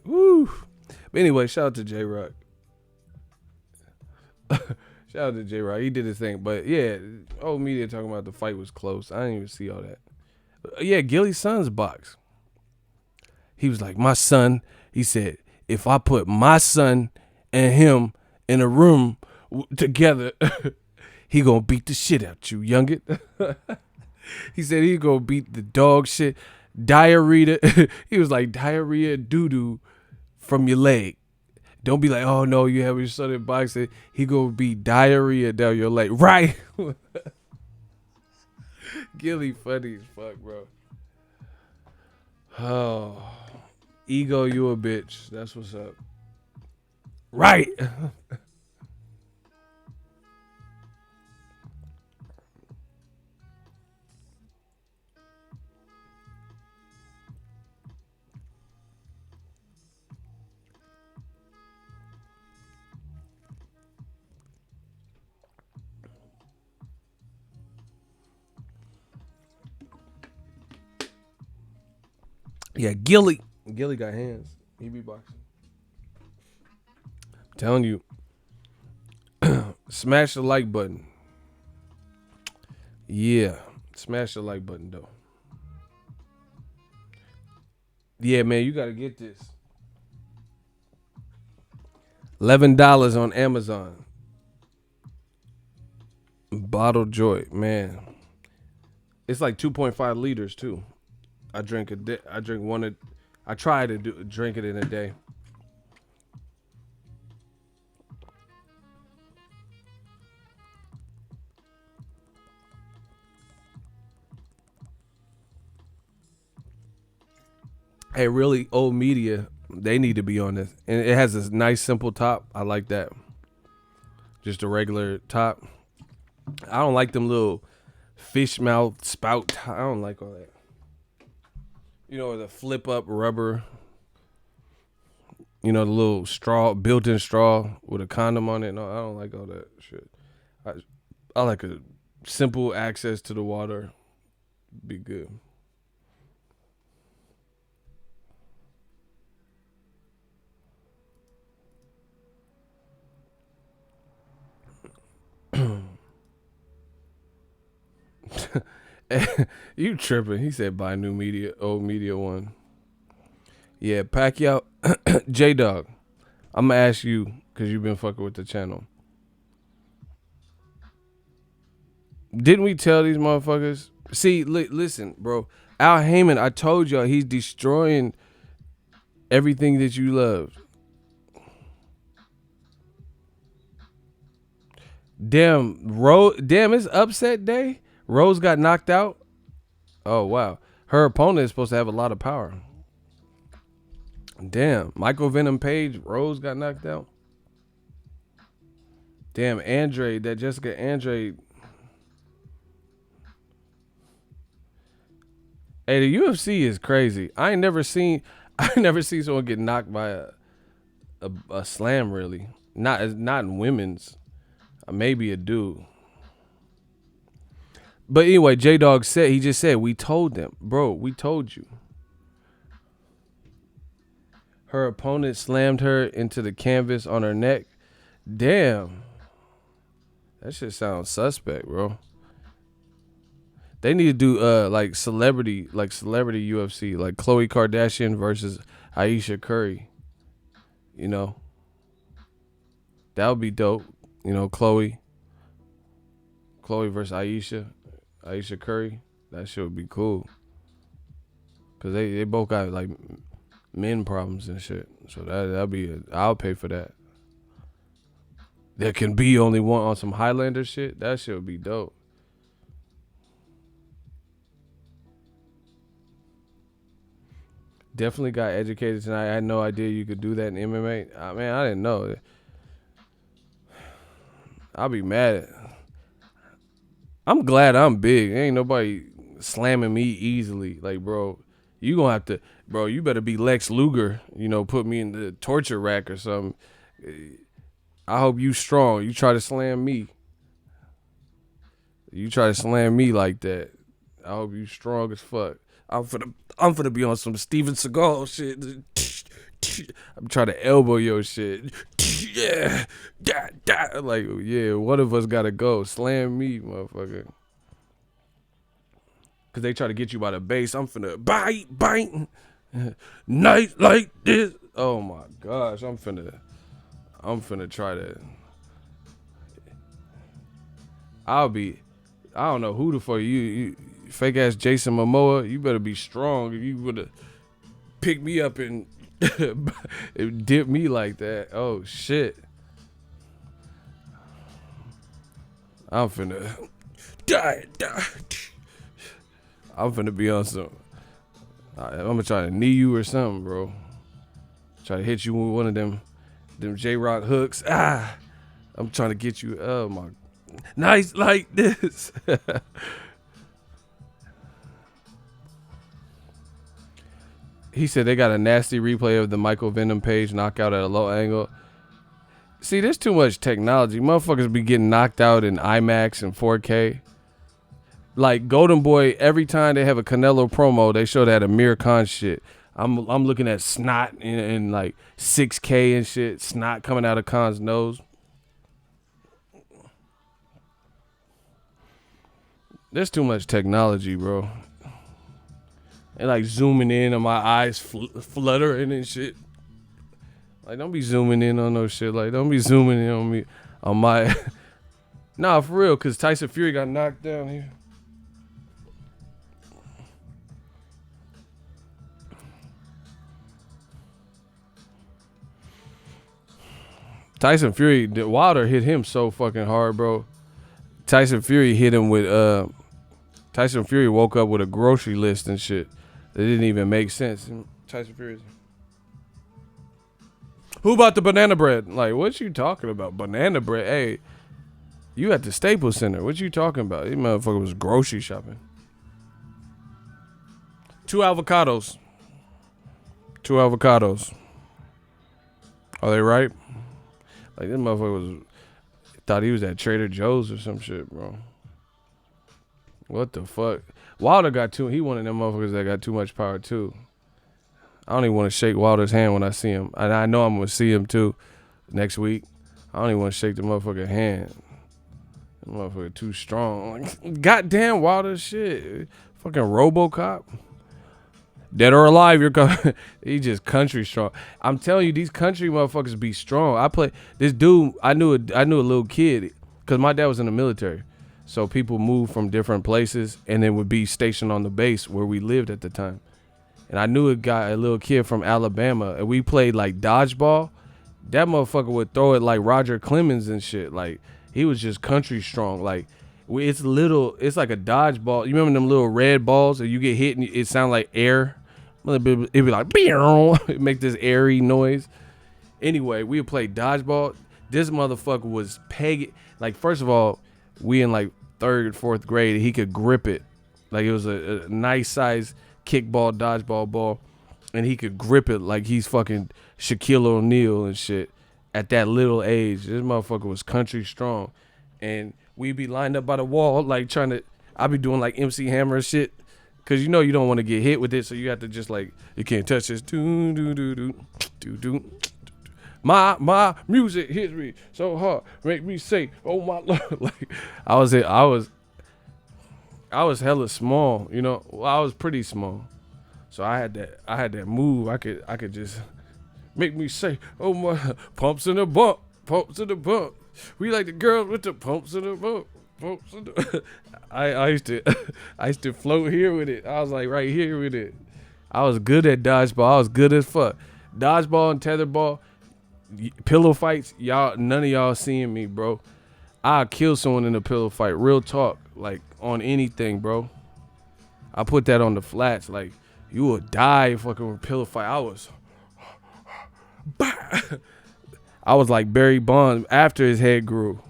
Woo. But anyway, shout out to J-Rock. Shout out to J-Rock. He did his thing. But yeah, old media talking about the fight was close. I didn't even see all that. Yeah, Gilly's son's box. He was like, my son, he said, if I put my son and him in a room together, he gonna beat the shit out you, youngin. He said he gonna beat the dog shit. Diarrhea. He was like, diarrhea doo-doo from your leg. Don't be like, oh no, you have your son in boxing. He gonna be diarrhea down your leg. Right. Gilly funny as fuck, bro. Oh. Ego, you a bitch. That's what's up. Right. Yeah, Gilly got hands. He be boxing. I'm telling you. Smash the like button. Yeah. Smash the like button, though. Yeah, man, you got to get this. $11 on Amazon. Bottled Joy, man. It's like 2.5 liters, too. I drink a day. I drink one. I try to drink it in a day. Hey, really old media, they need to be on this. And it has this nice simple top. I like that. Just a regular top. I don't like them little fish mouth spout. I don't like all that. You know, the flip up rubber. You know, the little straw, built-in straw with a condom on it. No, I don't like all that shit. I like a simple access to the water. Be good. You tripping. He said buy new media, old media one. Yeah, Pacquiao, J-Dog. I'm going to ask you, because you've been fucking with the channel. Didn't we tell these motherfuckers? See, listen, bro. Al Heyman, I told y'all, he's destroying everything that you love. Damn, it's upset day. Rose got knocked out. Oh, wow. Her opponent is supposed to have a lot of power. Damn. Michael Venom Page, Rose got knocked out. Damn, that Jessica Andrade. Hey, the UFC is crazy. I never seen someone get knocked by a slam, really. Not in women's. Maybe a dude. But anyway, J-Dog said, we told them. Bro, we told you. Her opponent slammed her into the canvas on her neck. Damn. That shit sounds suspect, bro. They need to do like celebrity UFC, like Khloe Kardashian versus Ayesha Curry. You know. That would be dope. You know, Khloe versus Ayesha Curry. That shit would be cool. Cause they both got like men problems and shit. So that'll be I'll pay for that. There can be only one on some Highlander shit. That shit would be dope. Definitely got educated tonight. I had no idea you could do that in MMA. Man, I didn't know. I'll be mad. I'm glad I'm big. Ain't nobody slamming me easily. Like, bro, you gonna have to, bro, you better be Lex Luger, you know, put me in the torture rack or something. I hope you strong. You try to slam me. You try to slam me like that. I hope you strong as fuck. I'm finna be on some Steven Seagal shit. I'm trying to elbow your shit. Yeah. Like, yeah, one of us gotta go. Slam me, motherfucker. Cause they try to get you by the base. I'm finna bite. Night like this. Oh my gosh. I'm finna try to. I don't know who the fuck you fake ass Jason Momoa. You better be strong. If you would have picked me up and dip me like that. Oh shit. I'm finna die. I'm finna be on some. I'm gonna try to knee you or something, bro. Try to hit you with one of them J-Rock hooks. I'm trying to get you. Oh my. Nice like this. He said they got a nasty replay of the Michael Venom Page knockout at a low angle. See, there's too much technology. Motherfuckers be getting knocked out in IMAX and 4K. Like Golden Boy, every time they have a Canelo promo, they show that Amir Khan shit. I'm looking at snot in like 6K and shit. Snot coming out of Khan's nose. There's too much technology, bro. And like zooming in on my eyes fluttering and shit. Like, don't be zooming in on no shit. Like, don't be zooming in on me, on my. Nah, for real, because Tyson Fury got knocked down here. Tyson Fury, Wilder hit him so fucking hard, bro. Tyson Fury hit him with, Tyson Fury woke up with a grocery list and shit. That didn't even make sense. Tyson Fury's. Who bought the banana bread? Like, what you talking about? Banana bread? Hey, you at the Staples Center. What you talking about? This motherfucker was grocery shopping. 2 avocados. 2 avocados. Are they ripe? Like, this motherfucker thought he was at Trader Joe's or some shit, bro. What the fuck? Wilder got he one of them motherfuckers that got too much power, too. I don't even want to shake Wilder's hand when I see him. And I know I'm going to see him, too, next week. I don't even want to shake the motherfucking hand. The motherfucker too strong. Like, goddamn Wilder shit. Fucking RoboCop. Dead or alive, you're coming. He just country strong. I'm telling you, these country motherfuckers be strong. This dude. I knew a little kid because my dad was in the military, so people moved from different places and then would be stationed on the base where we lived at the time. And I knew a little kid from Alabama, and we played like dodgeball. That motherfucker would throw it like Roger Clemens and shit. Like, he was just country strong. Like, it's like a dodgeball. You remember them little red balls that you get hit and it sound like air? It'd be like, it make this airy noise. Anyway, we would play dodgeball. This motherfucker was pegging. Like, first of all, we in like 3rd, 4th grade. He could grip it. Like, it was a nice size kickball, dodgeball ball. And he could grip it like he's fucking Shaquille O'Neal and shit. At that little age, this motherfucker was country strong. And we'd be lined up by the wall, like I'd be doing like MC Hammer shit. Cause you know you don't want to get hit with it, so you have to just like, you can't touch this. My music hits me so hard, make me say, oh my Lord. Like, I was hella small, you know. Well, I was pretty small, so I had that move. I could just make me say, oh my, pumps in the bump, pumps in the bump. We like the girls with the pumps in the bump. I used to float here with it. I was like right here with it. I was good at dodgeball. I was good as fuck. Dodgeball and tetherball, pillow fights. Y'all, none of y'all seeing me, bro. I'll kill someone in a pillow fight. Real talk, like on anything, bro. I put that on the flats. Like, you will die fucking with a pillow fight. I was like Barry Bonds after his head grew.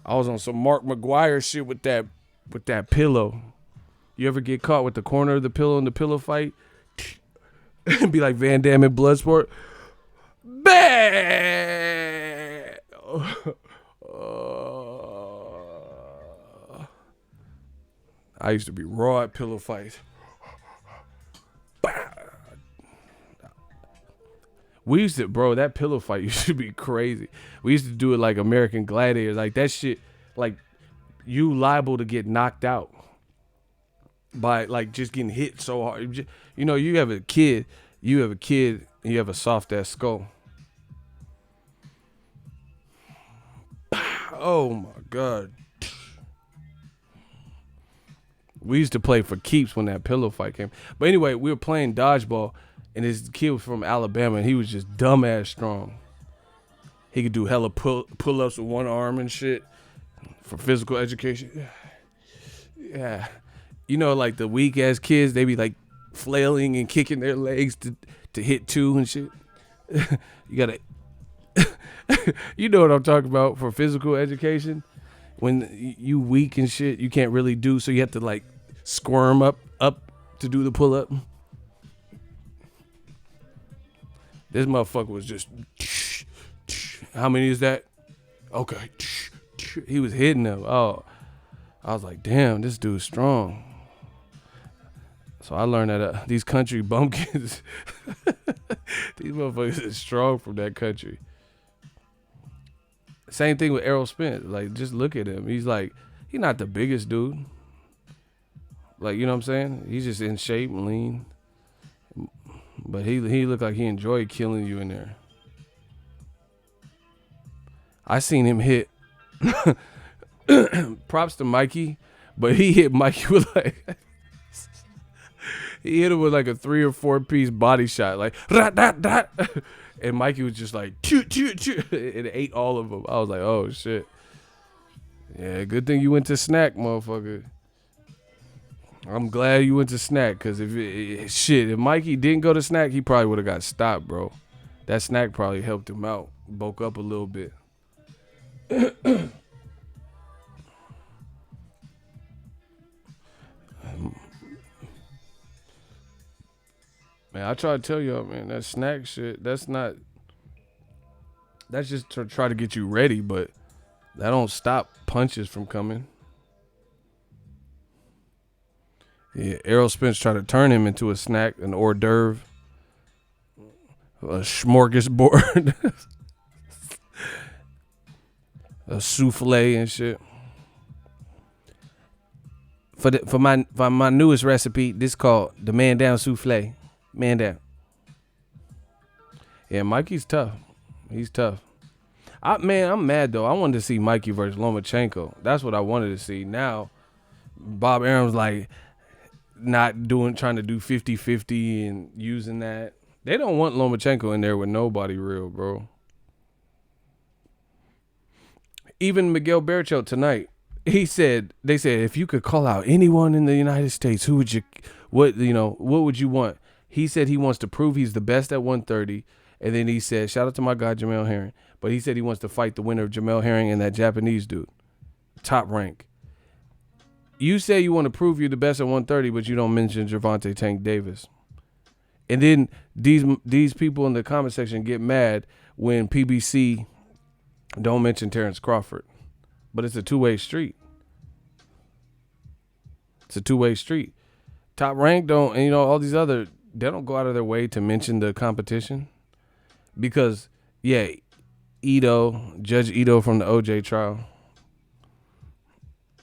I was on some Mark McGuire shit with that pillow. You ever get caught with the corner of the pillow in the pillow fight? And be like Van Damme in Bloodsport. Bang! I used to be raw at pillow fights. We used to, bro, that pillow fight used to be crazy. We used to do it like American Gladiators. Like, that shit, like, you liable to get knocked out by, like, just getting hit so hard. You know, you have a kid, and you have a soft-ass skull. Oh, my God. We used to play for keeps when that pillow fight came. But anyway, we were playing dodgeball. And this kid was from Alabama, and he was just dumbass strong. He could do hella pull-ups with one arm and shit for physical education. Yeah. You know, like the weak-ass kids, they be like flailing and kicking their legs to hit 2 and shit. You gotta... You know what I'm talking about for physical education? When you weak and shit, you can't really do, so you have to like squirm up to do the pull-up. This motherfucker was just, how many is that? Okay. He was hitting them. Oh, I was like, damn, this dude's strong. So I learned that these country bumpkins, these motherfuckers is strong from that country. Same thing with Errol Spence. Like, just look at him. He's not the biggest dude. Like, you know what I'm saying? He's just in shape and lean. But he looked like he enjoyed killing you in there. I seen him hit. Props to Mikey, but he hit Mikey with like he hit him with like a 3 or 4 piece body shot, like rat, dat, dat. And Mikey was just like choo, choo, choo. It ate all of them. I was like, oh shit. Yeah, good thing you went to snack, motherfucker. I'm glad you went to snack, because if Mikey didn't go to snack, he probably would have got stopped, bro. That snack probably helped him out, bulk up a little bit. Man, I try to tell y'all, man, that snack shit, that's just to try to get you ready, but that don't stop punches from coming. Yeah, Errol Spence tried to turn him into a snack, an hors d'oeuvre, a smorgasbord, a souffle and shit. For my newest recipe, this called the man down souffle. Man down. Yeah, Mikey's tough. He's tough. I'm mad though. I wanted to see Mikey versus Lomachenko. That's what I wanted to see. Now, Bob Arum's like not trying to do 50-50 and using that. They don't want Lomachenko in there with nobody real, bro. Even Miguel Berchelt tonight, they said if you could call out anyone in the United States, what would you want? He said he wants to prove he's the best at 130, and then he said, shout out to my guy Jamel Herring, but he said he wants to fight the winner of Jamel Herring and that Japanese dude, top rank. You say you want to prove you're the best at 130, but you don't mention Gervonta Tank Davis. And then these people in the comment section get mad when PBC don't mention Terrence Crawford. But it's a two-way street. It's a two-way street. Top Rank don't, and all these other, they don't go out of their way to mention the competition. Because, yeah, Judge Ito from the OJ trial.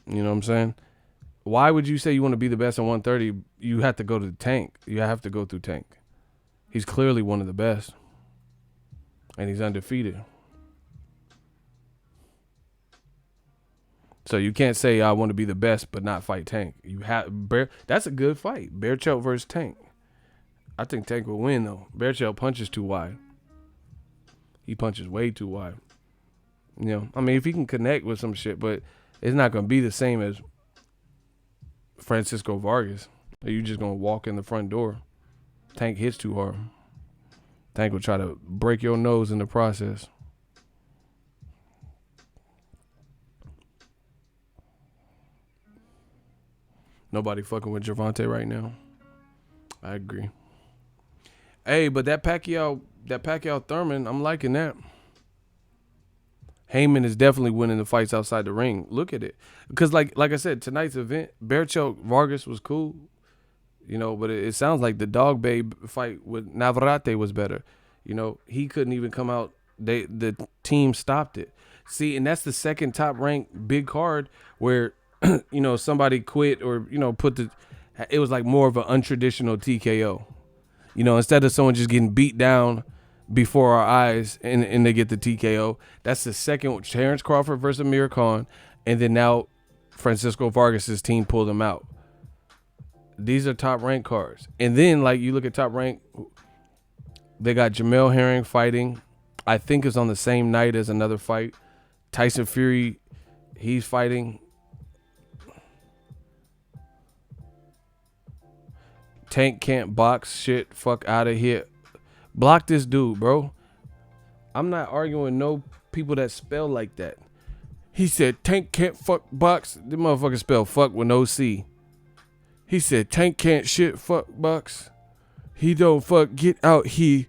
You know what I'm saying? Why would you say you want to be the best at 130? You have to go to the Tank. You have to go through Tank. He's clearly one of the best. And he's undefeated. So you can't say I want to be the best but not fight Tank. That's a good fight. Berchelt versus Tank. I think Tank will win though. Berchelt punches too wide. He punches way too wide. If he can connect with some shit, but it's not gonna be the same as Francisco Vargas. You just gonna walk in the front door. Tank hits too hard. Tank will try to break your nose in the process. Nobody fucking with Gervonta right now. I agree. Hey, but that Pacquiao Thurman, I'm liking that. Heyman is definitely winning the fights outside the ring. Look at it. Because like I said, tonight's event, Berchelt Vargas was cool. But it sounds like the Dog Babe fight with Navarrete was better. He couldn't even come out. The team stopped it. See, and that's the second top ranked big card where somebody quit or, it was like more of an untraditional TKO. Instead of someone just getting beat down before our eyes and they get the TKO. That's the second, Terrence Crawford versus Amir Khan. And then now Francisco Vargas' team pulled him out. These are top ranked cards. And then like you look at top rank, they got Jamel Herring fighting. I think it's on the same night as another fight. Tyson Fury, he's fighting. Tank can't box shit. Fuck out of here. Block this dude, bro. I'm not arguing no people that spell like that. He said Tank can't fuck box. The motherfucker spell fuck with no C. He said Tank can't shit fuck box. He don't fuck get out he.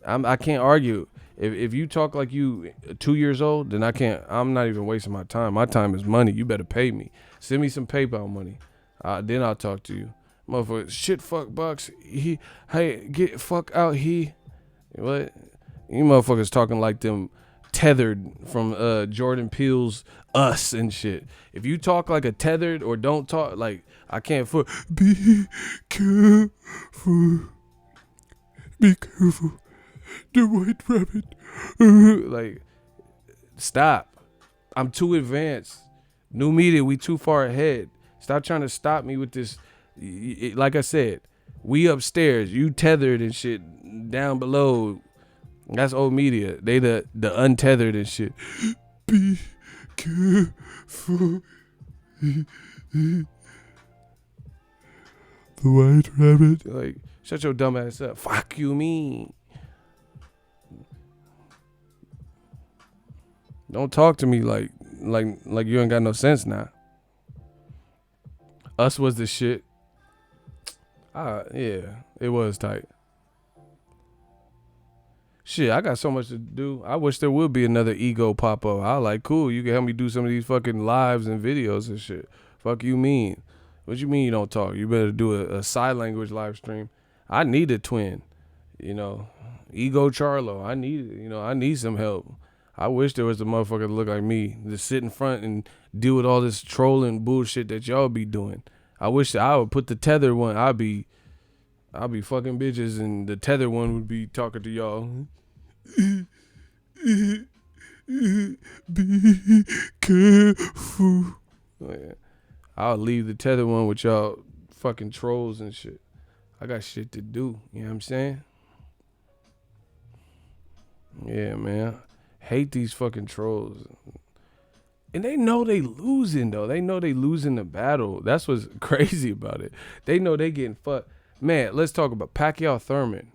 I can't argue. If you talk like you 2 years old, then I can't. I'm not even wasting my time. My time is money. You better pay me. Send me some PayPal money. Then I'll talk to you. Motherfucker, shit, fuck, Bucks. Hey, get fuck out, he. What? You motherfuckers talking like them tethered from Jordan Peele's Us and shit. If you talk like a tethered or don't talk like I can't be careful. Be careful. The white rabbit. Like, stop. I'm too advanced. New media, we too far ahead. Stop trying to stop me with this. Like I said, we upstairs. You tethered and shit down below. That's old media. They the untethered and shit. Be careful. The white rabbit. Like, shut your dumb ass up. Fuck you mean. Don't talk to me like you ain't got no sense now. Us was the shit. Yeah, it was tight. Shit, I got so much to do. I wish there would be another ego pop up. I like, cool, you can help me do some of these fucking lives and videos and shit. Fuck you mean? What you mean you don't talk? You better do a sign language live stream. I need a twin. You know, Ego Charlo. I need some help. I wish there was a motherfucker that look like me to sit in front and deal with all this trolling bullshit that y'all be doing. I wish that I would put the tether one. I'll be fucking bitches and the tether one would be talking to y'all. Be careful. I'll leave the tether one with y'all fucking trolls and shit. I got shit to do. You know what I'm saying? Yeah, man. Hate these fucking trolls. And they know they losing, though. They know they losing the battle. That's what's crazy about it. They know they getting fucked. Man, let's talk about Pacquiao Thurman.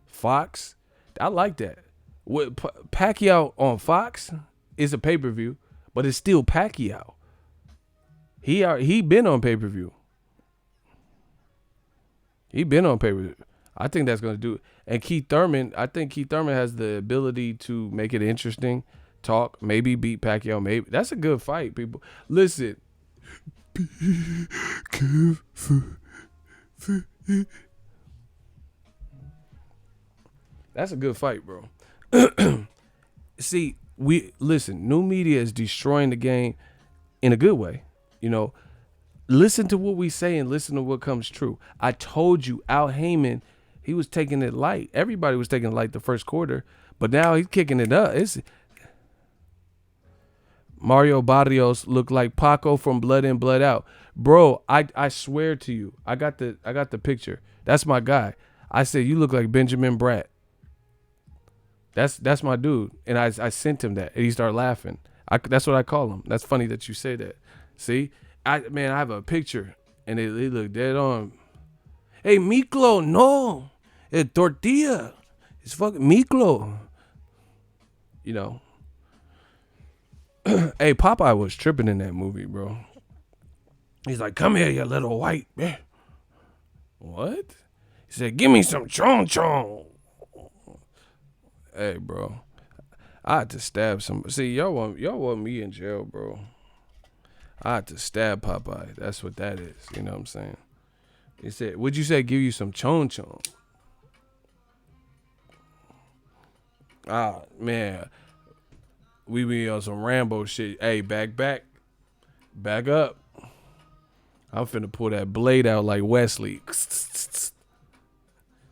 Fox. I like that. What Pacquiao on Fox is a pay-per-view, but it's still Pacquiao. He been on pay-per-view. He been on pay-per-view. I think that's going to do it. And I think Keith Thurman has the ability to make it interesting, talk, maybe beat Pacquiao, maybe. That's a good fight, people. Listen. Be careful. That's a good fight, bro. See, new media is destroying the game in a good way. You know, listen to what we say and listen to what comes true. I told you, Al Heyman, he was taking it light. Everybody was taking it light the first quarter, but now he's kicking it up. Mario Barrios looked like Paco from Blood In, Blood Out. Bro, I swear to you, I got the picture. That's my guy. I said, you look like Benjamin Bratt. That's my dude. And I sent him that, and he started laughing. That's what I call him. That's funny that you say that. See? I have a picture, and they look dead on. Hey, Miklo, no. It's tortilla. It's fucking Miklo. You know. Hey, Popeye was tripping in that movie, bro. He's like, come here, you little white man. What? He said, give me some chong chong. Hey, bro. I had to stab somebody. See, y'all want me in jail, bro. I had to stab Popeye. That's what that is. You know what I'm saying? He said, would you say give you some chong chong? Ah, man. We be on some Rambo shit. Hey, back up. I'm finna pull that blade out like Wesley. That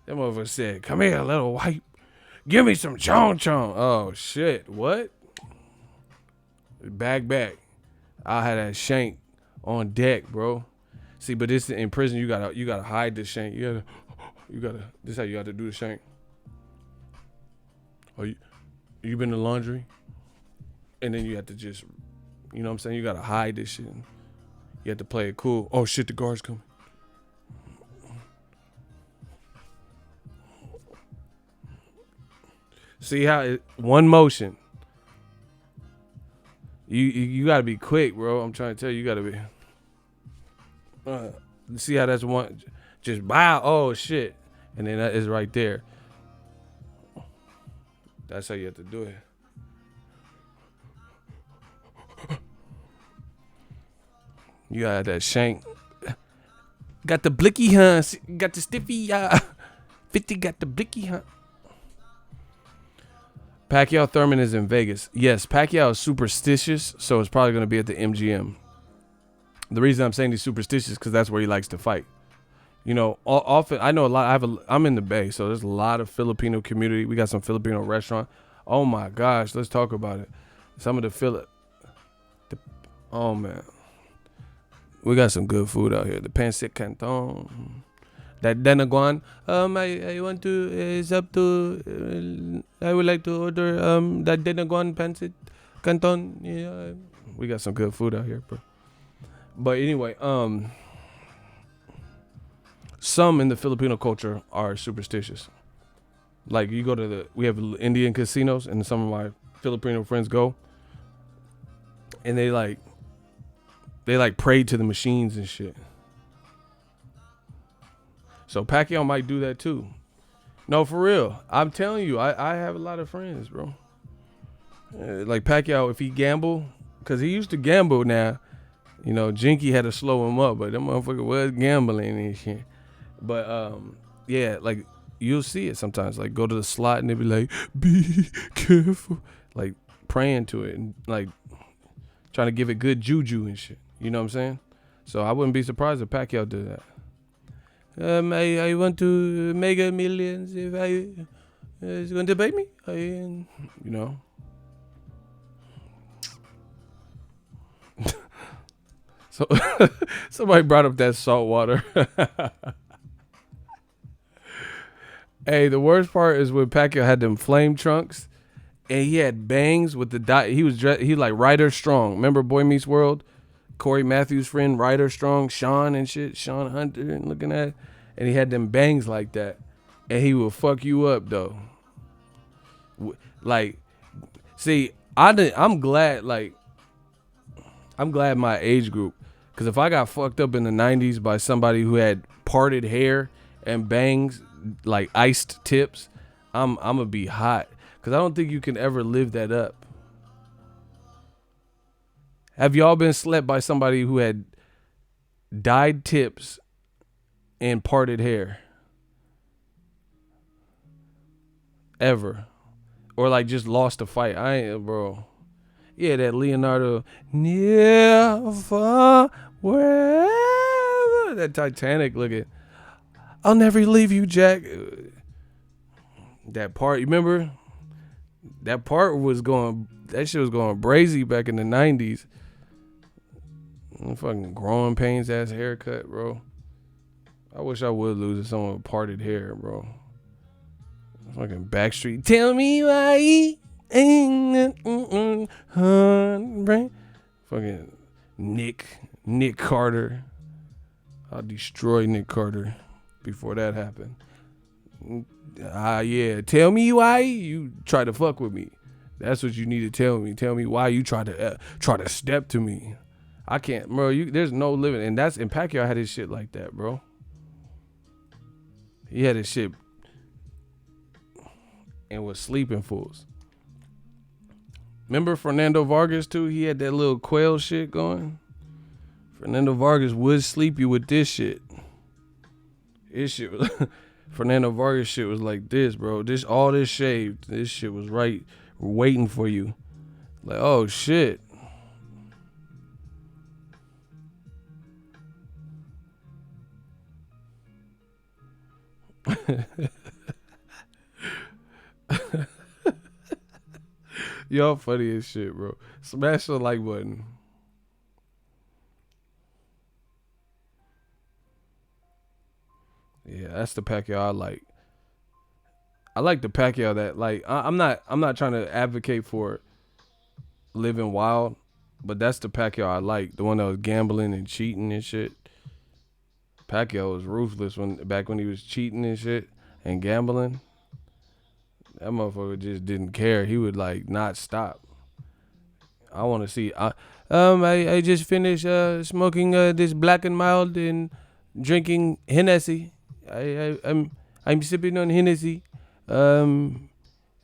motherfucker said, come here, little white. Give me some chong chong. Oh, shit. What? Back. I had that shank on deck, bro. See, but this in prison, you gotta hide the shank. You gotta. This is how you got to do the shank. Oh, you been in the laundry, and then you have to just, you know what I'm saying? You gotta hide this shit. You have to play it cool. Oh shit, the guard's coming. See how one motion. You gotta be quick, bro. I'm trying to tell you, you gotta be. See how that's one, just bow. Oh shit, and then that is right there. That's how you have to do it. You got that shank. Got the blicky, huh? Got the stiffy, 50 got the blicky, huh? Pacquiao Thurman is in Vegas. Yes, Pacquiao is superstitious, so it's probably going to be at the MGM. The reason I'm saying he's superstitious because that's where he likes to fight. You know, often I know a lot. I'm in the Bay, so there's a lot of Filipino community. We got some Filipino restaurant. Oh my gosh, let's talk about it. Some of oh man, we got some good food out here. The pancit canton, that denaguan. I want to. It's up to. I would like to order that denaguan pancit canton. Yeah, we got some good food out here, bro. But anyway, some in the Filipino culture are superstitious. Like you go to we have Indian casinos, and some of my Filipino friends go, and they pray to the machines and shit. So Pacquiao might do that too. No, for real. I'm telling you, I have a lot of friends, bro. Like Pacquiao, if he gamble, because he used to gamble now. You know, Jinky had to slow him up, but that motherfucker was gambling and shit. But, yeah, like, you'll see it sometimes. Like, go to the slot and they be like, be careful. Like, praying to it and, like, trying to give it good juju and shit. You know what I'm saying? So I wouldn't be surprised if Pacquiao did that. I want to make millions if is going to pay me. You know. So somebody brought up that salt water. Hey, the worst part is when Pacquiao had them flame trunks, and he had bangs with the he was like Ryder Strong. Remember Boy Meets World? Corey Matthews' friend Ryder Strong, Sean and shit, Sean Hunter, and looking at it, and he had them bangs like that, and he will fuck you up though. Like, see, I'm glad my age group. Because if I got fucked up in the 90s by somebody who had parted hair and bangs, like iced tips, I'm going to be hot. Because I don't think you can ever live that up. Have y'all been slept by somebody who had dyed tips and parted hair? Ever? Or like just lost a fight? I ain't, bro. Yeah, that Leonardo, near, far, wherever. That Titanic looking. I'll never leave you, Jack. That part, you remember? That part that shit was going brazy back in the 90s. Fucking growing pains ass haircut, bro. I wish I would lose to someone with parted hair, bro. Fucking Backstreet. Tell me why. Fucking Nick Carter. I'll destroy Nick Carter before that happened. Yeah. Tell me why you try to fuck with me. That's what you need to tell me. Tell me why you try to step to me. I can't, bro. There's no living, and Pacquiao had his shit like that, bro. He had his shit and was sleeping fools. Remember Fernando Vargas too? He had that little quail shit going. Fernando Vargas would sleep you with this shit. This shit was Fernando Vargas shit was like this, bro. All this shaved. This shit was right waiting for you. Like, oh shit. Y'all funny as shit, bro. Smash the like button. Yeah, that's the Pacquiao I like. I like the Pacquiao that like I'm not trying to advocate for living wild, but that's the Pacquiao I like. The one that was gambling and cheating and shit. Pacquiao was ruthless back when he was cheating and shit and gambling. That motherfucker just didn't care. He would like not stop. I want to see. I just finished smoking this Black and Mild and drinking Hennessy. I'm sipping on Hennessy. Me and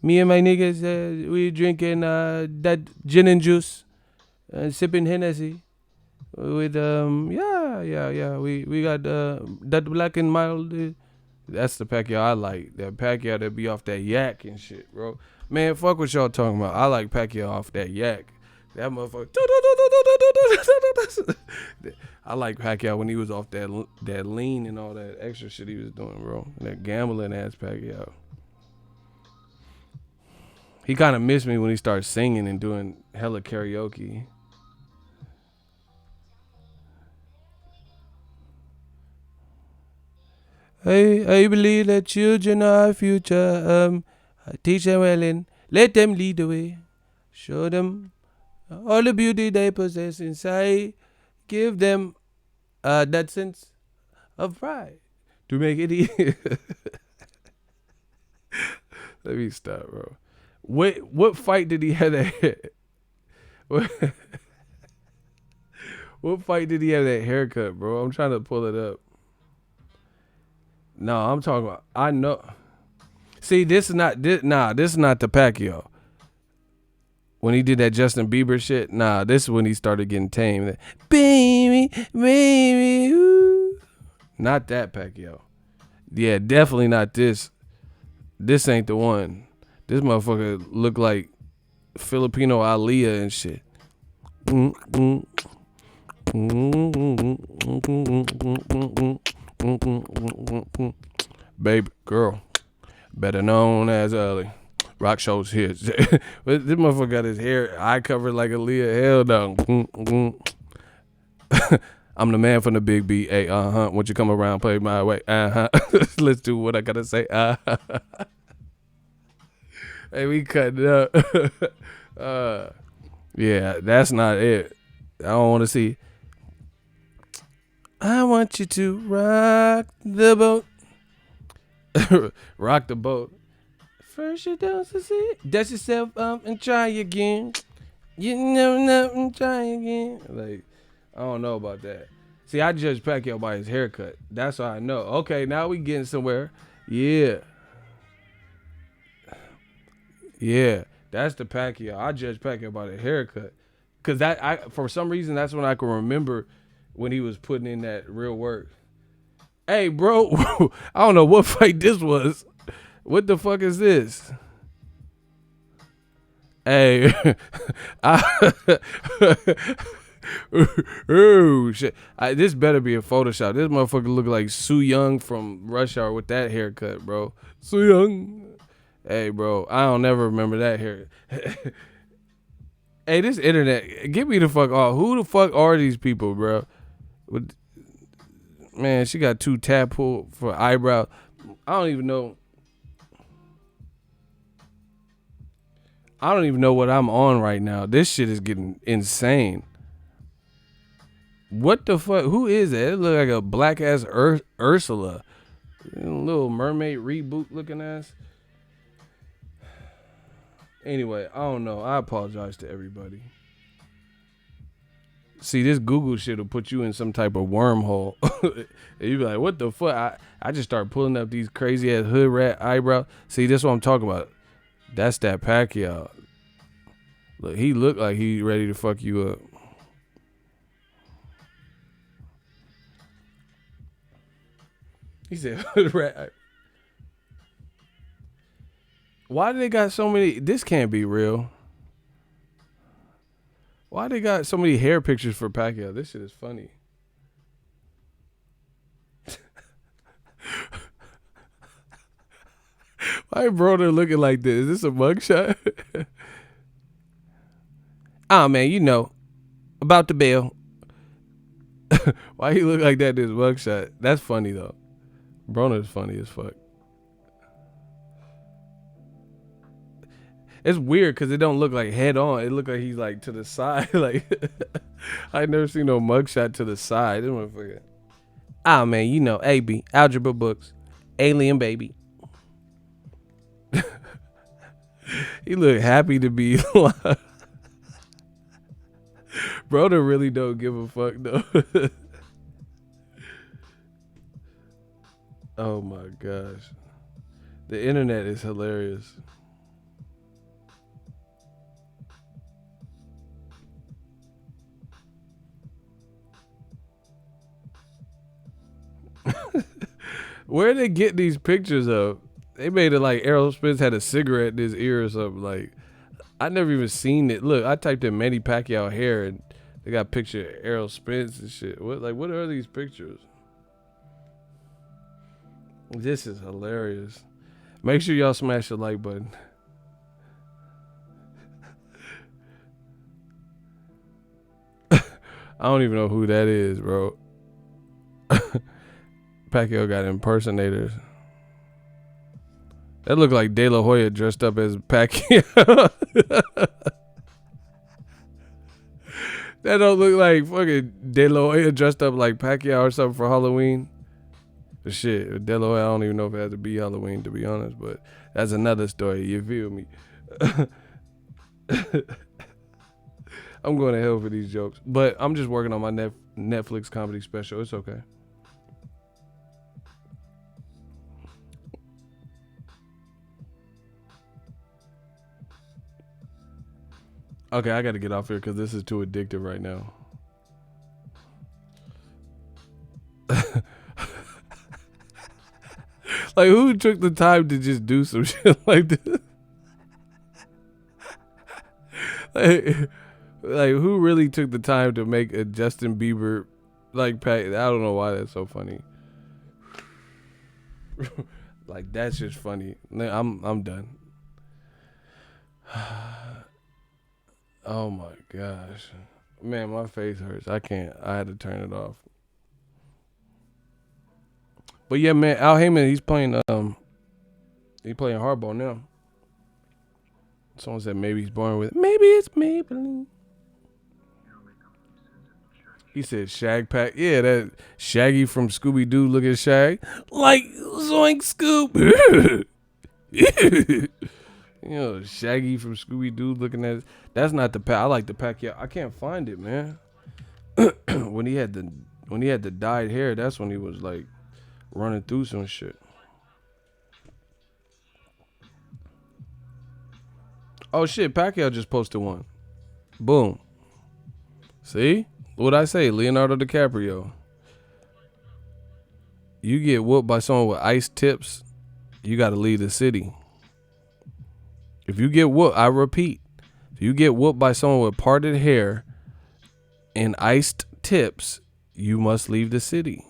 my niggas we drinking that gin and juice, sipping Hennessy. With We got that Black and Mild. That's the Pacquiao I like. That Pacquiao that be off that yak and shit, bro. Man, fuck what y'all talking about. I like Pacquiao off that yak. That motherfucker. I like Pacquiao when he was off that lean and all that extra shit he was doing, bro. That gambling ass Pacquiao. He kind of missed me when he started singing and doing hella karaoke. I believe that children are our future. Teach them well and let them lead the way. Show them all the beauty they possess inside. Give them that sense of pride to make it easy. Let me stop, bro. What fight did he have that? What fight did he have that haircut, bro? I'm trying to pull it up. No, I'm talking about. I know. See, this is not the Pacquiao. When he did that Justin Bieber shit, this is when he started getting tame. Baby, baby, ooh. Not that Pacquiao. Yeah, definitely not this. This ain't the one. This motherfucker look like Filipino Aaliyah and shit. Baby girl, better known as Ellie. Rock shows here. This motherfucker got his hair eye covered like Aaliyah. Hell no. I'm the man from the big B. Hey, Once you come around, play my way. Let's do what I gotta say. Hey, we cut it up. Yeah, that's not it. I don't want to see. I want you to rock the boat. Rock the boat. First you don't succeed. Dust yourself up and try again. You never know and try again. Like, I don't know about that. See, I judge Pacquiao by his haircut. That's how I know. Okay, now we getting somewhere. Yeah. Yeah, that's the Pacquiao. I judge Pacquiao by the haircut. Cause for some reason that's when I can remember when he was putting in that real work. Hey, bro, I don't know what fight this was. What the fuck is this? Hey, oh shit! This better be a Photoshop. This motherfucker look like Soo Young from Rush Hour with that haircut, bro. Soo Young. Hey, bro, I don't never remember that hair. Hey, this internet, get me the fuck off. Who the fuck are these people, bro? Man, she got 2 tadpole for eyebrow. I don't even know. I don't even know what I'm on right now. This shit is getting insane. What the fuck? Who is that? It look like a black ass Ursula. Little mermaid reboot looking ass. Anyway, I don't know. I apologize to everybody. See, this Google shit will put you in some type of wormhole. And you be like, what the fuck? I just start pulling up these crazy ass hood rat eyebrows. See, this is what I'm talking about. That's that Pacquiao. Look, he look like he ready to fuck you up. He said hood rat. Why do they got so many? This can't be real. Why they got so many hair pictures for Pacquiao? This shit is funny. Why bro they're looking like this? Is this a mugshot? Oh man, you know about the bill. Why he look like that in his mugshot? That's funny though. Broner's funny as fuck. It's weird because it don't look like head on. It look like he's like to the side. Like I never seen no mugshot to the side. This motherfucker. Ah man, you know AB algebra books, alien baby. He look happy to be alive. Broner really don't give a fuck though. Oh my gosh, the internet is hilarious. Where they get these pictures of? They made it like Errol Spence had a cigarette in his ear or something. Like, I never even seen it. Look, I typed in Manny Pacquiao hair and they got a picture of Errol Spence and shit. What are these pictures? This is hilarious. Make sure y'all smash the like button. I don't even know who that is, bro. Pacquiao got impersonators. That looked like De La Hoya dressed up as Pacquiao. That don't look like fucking De La Hoya dressed up like Pacquiao or something for Halloween. Shit, De La Hoya, I don't even know if it had to be Halloween, to be honest, but that's another story. You feel me? I'm going to hell for these jokes, but I'm just working on my Netflix comedy special. It's okay. Okay, I got to get off here because this is too addictive right now. Like, who took the time to just do some shit like this? Like, who really took the time to make a Justin Bieber, like, I don't know why that's so funny. Like, that's just funny. I'm done. Oh my gosh. Man, my face hurts. I can't. I had to turn it off. But yeah, man, Al Heyman, he's playing hardball now. Someone said maybe he's born with it. Maybe it's Maybelline. He said Shag Pack. Yeah, that Shaggy from Scooby Doo looking Shag. Like Zoink Scoop. You know, Shaggy from Scooby Doo looking at it. That's not the pack. I like the Pacquiao. I can't find it, man. when he had the dyed hair, that's when he was like running through some shit. Oh shit, Pacquiao just posted one. Boom. See? What'd I say? Leonardo DiCaprio. You get whooped by someone with ice tips, you gotta leave the city. If you get whooped, I repeat, if you get whooped by someone with parted hair and iced tips, you must leave the city.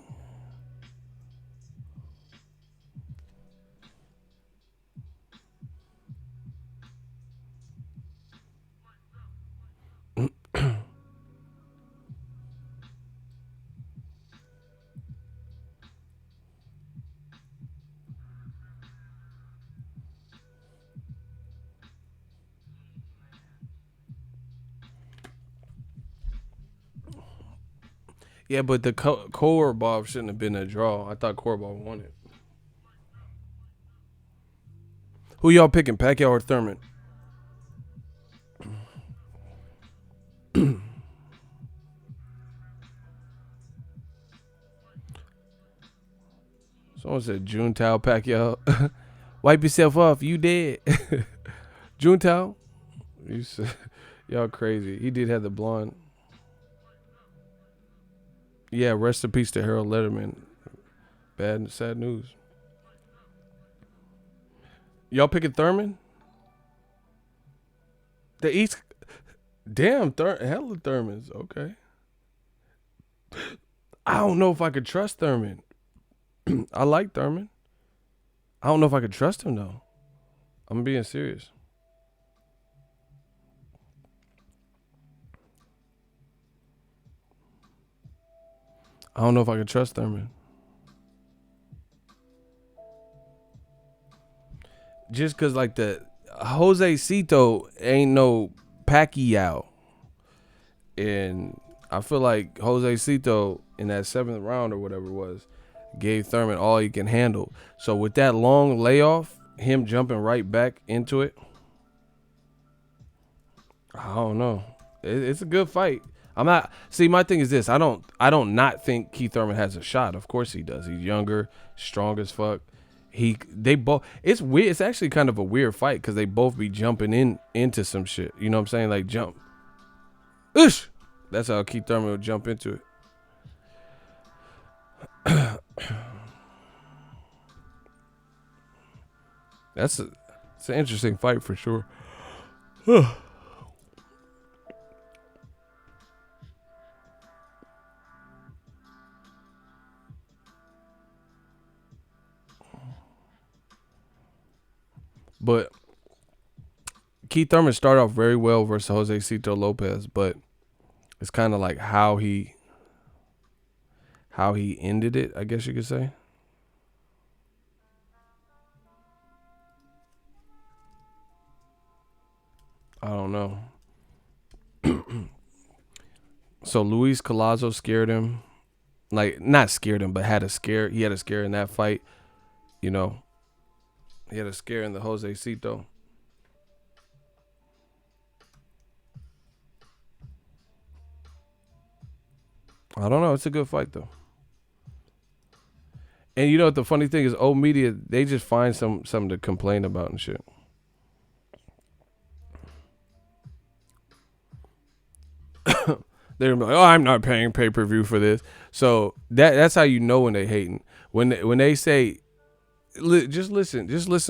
Yeah, but the Korobov shouldn't have been a draw. I thought Korobov won it. Who y'all picking, Pacquiao or Thurman? Someone said Juntao Pacquiao. Wipe yourself off. You dead. Juntao? Y'all crazy. He did have the blonde. Yeah, rest in peace to Harold Letterman. Bad and sad news. Y'all picking Thurman? The East. Damn, hella Thurmans. Okay. I don't know if I could trust Thurman. I like Thurman. I don't know if I could trust him, though. I'm being serious. I don't know if I can trust Thurman. Just because, like, the Jose Cito ain't no Pacquiao. And I feel like Jose Cito in that 7th round or whatever it was gave Thurman all he can handle. So with that long layoff, him jumping right back into it, I don't know. It's a good fight. I'm not. See, my thing is this. I don't not think Keith Thurman has a shot. Of course he does. He's younger, strong as fuck. They both. It's weird. It's actually kind of a weird fight because they both be jumping into some shit. You know what I'm saying? Like jump. Ush. That's how Keith Thurman would jump into it. It's an interesting fight for sure. But Keith Thurman started off very well versus Jose Cito Lopez, but it's kind of like how he ended it, I guess you could say. I don't know. So Luis Collazo scared him. Like, not scared him, but had a scare. He had a scare in that fight. You know, he had a scare in the Jose Cito. I don't know. It's a good fight, though. And you know what the funny thing is? Old media, they just find something to complain about and shit. They're like, oh, I'm not paying pay-per-view for this. So that's how you know when they hating. When they say, just listen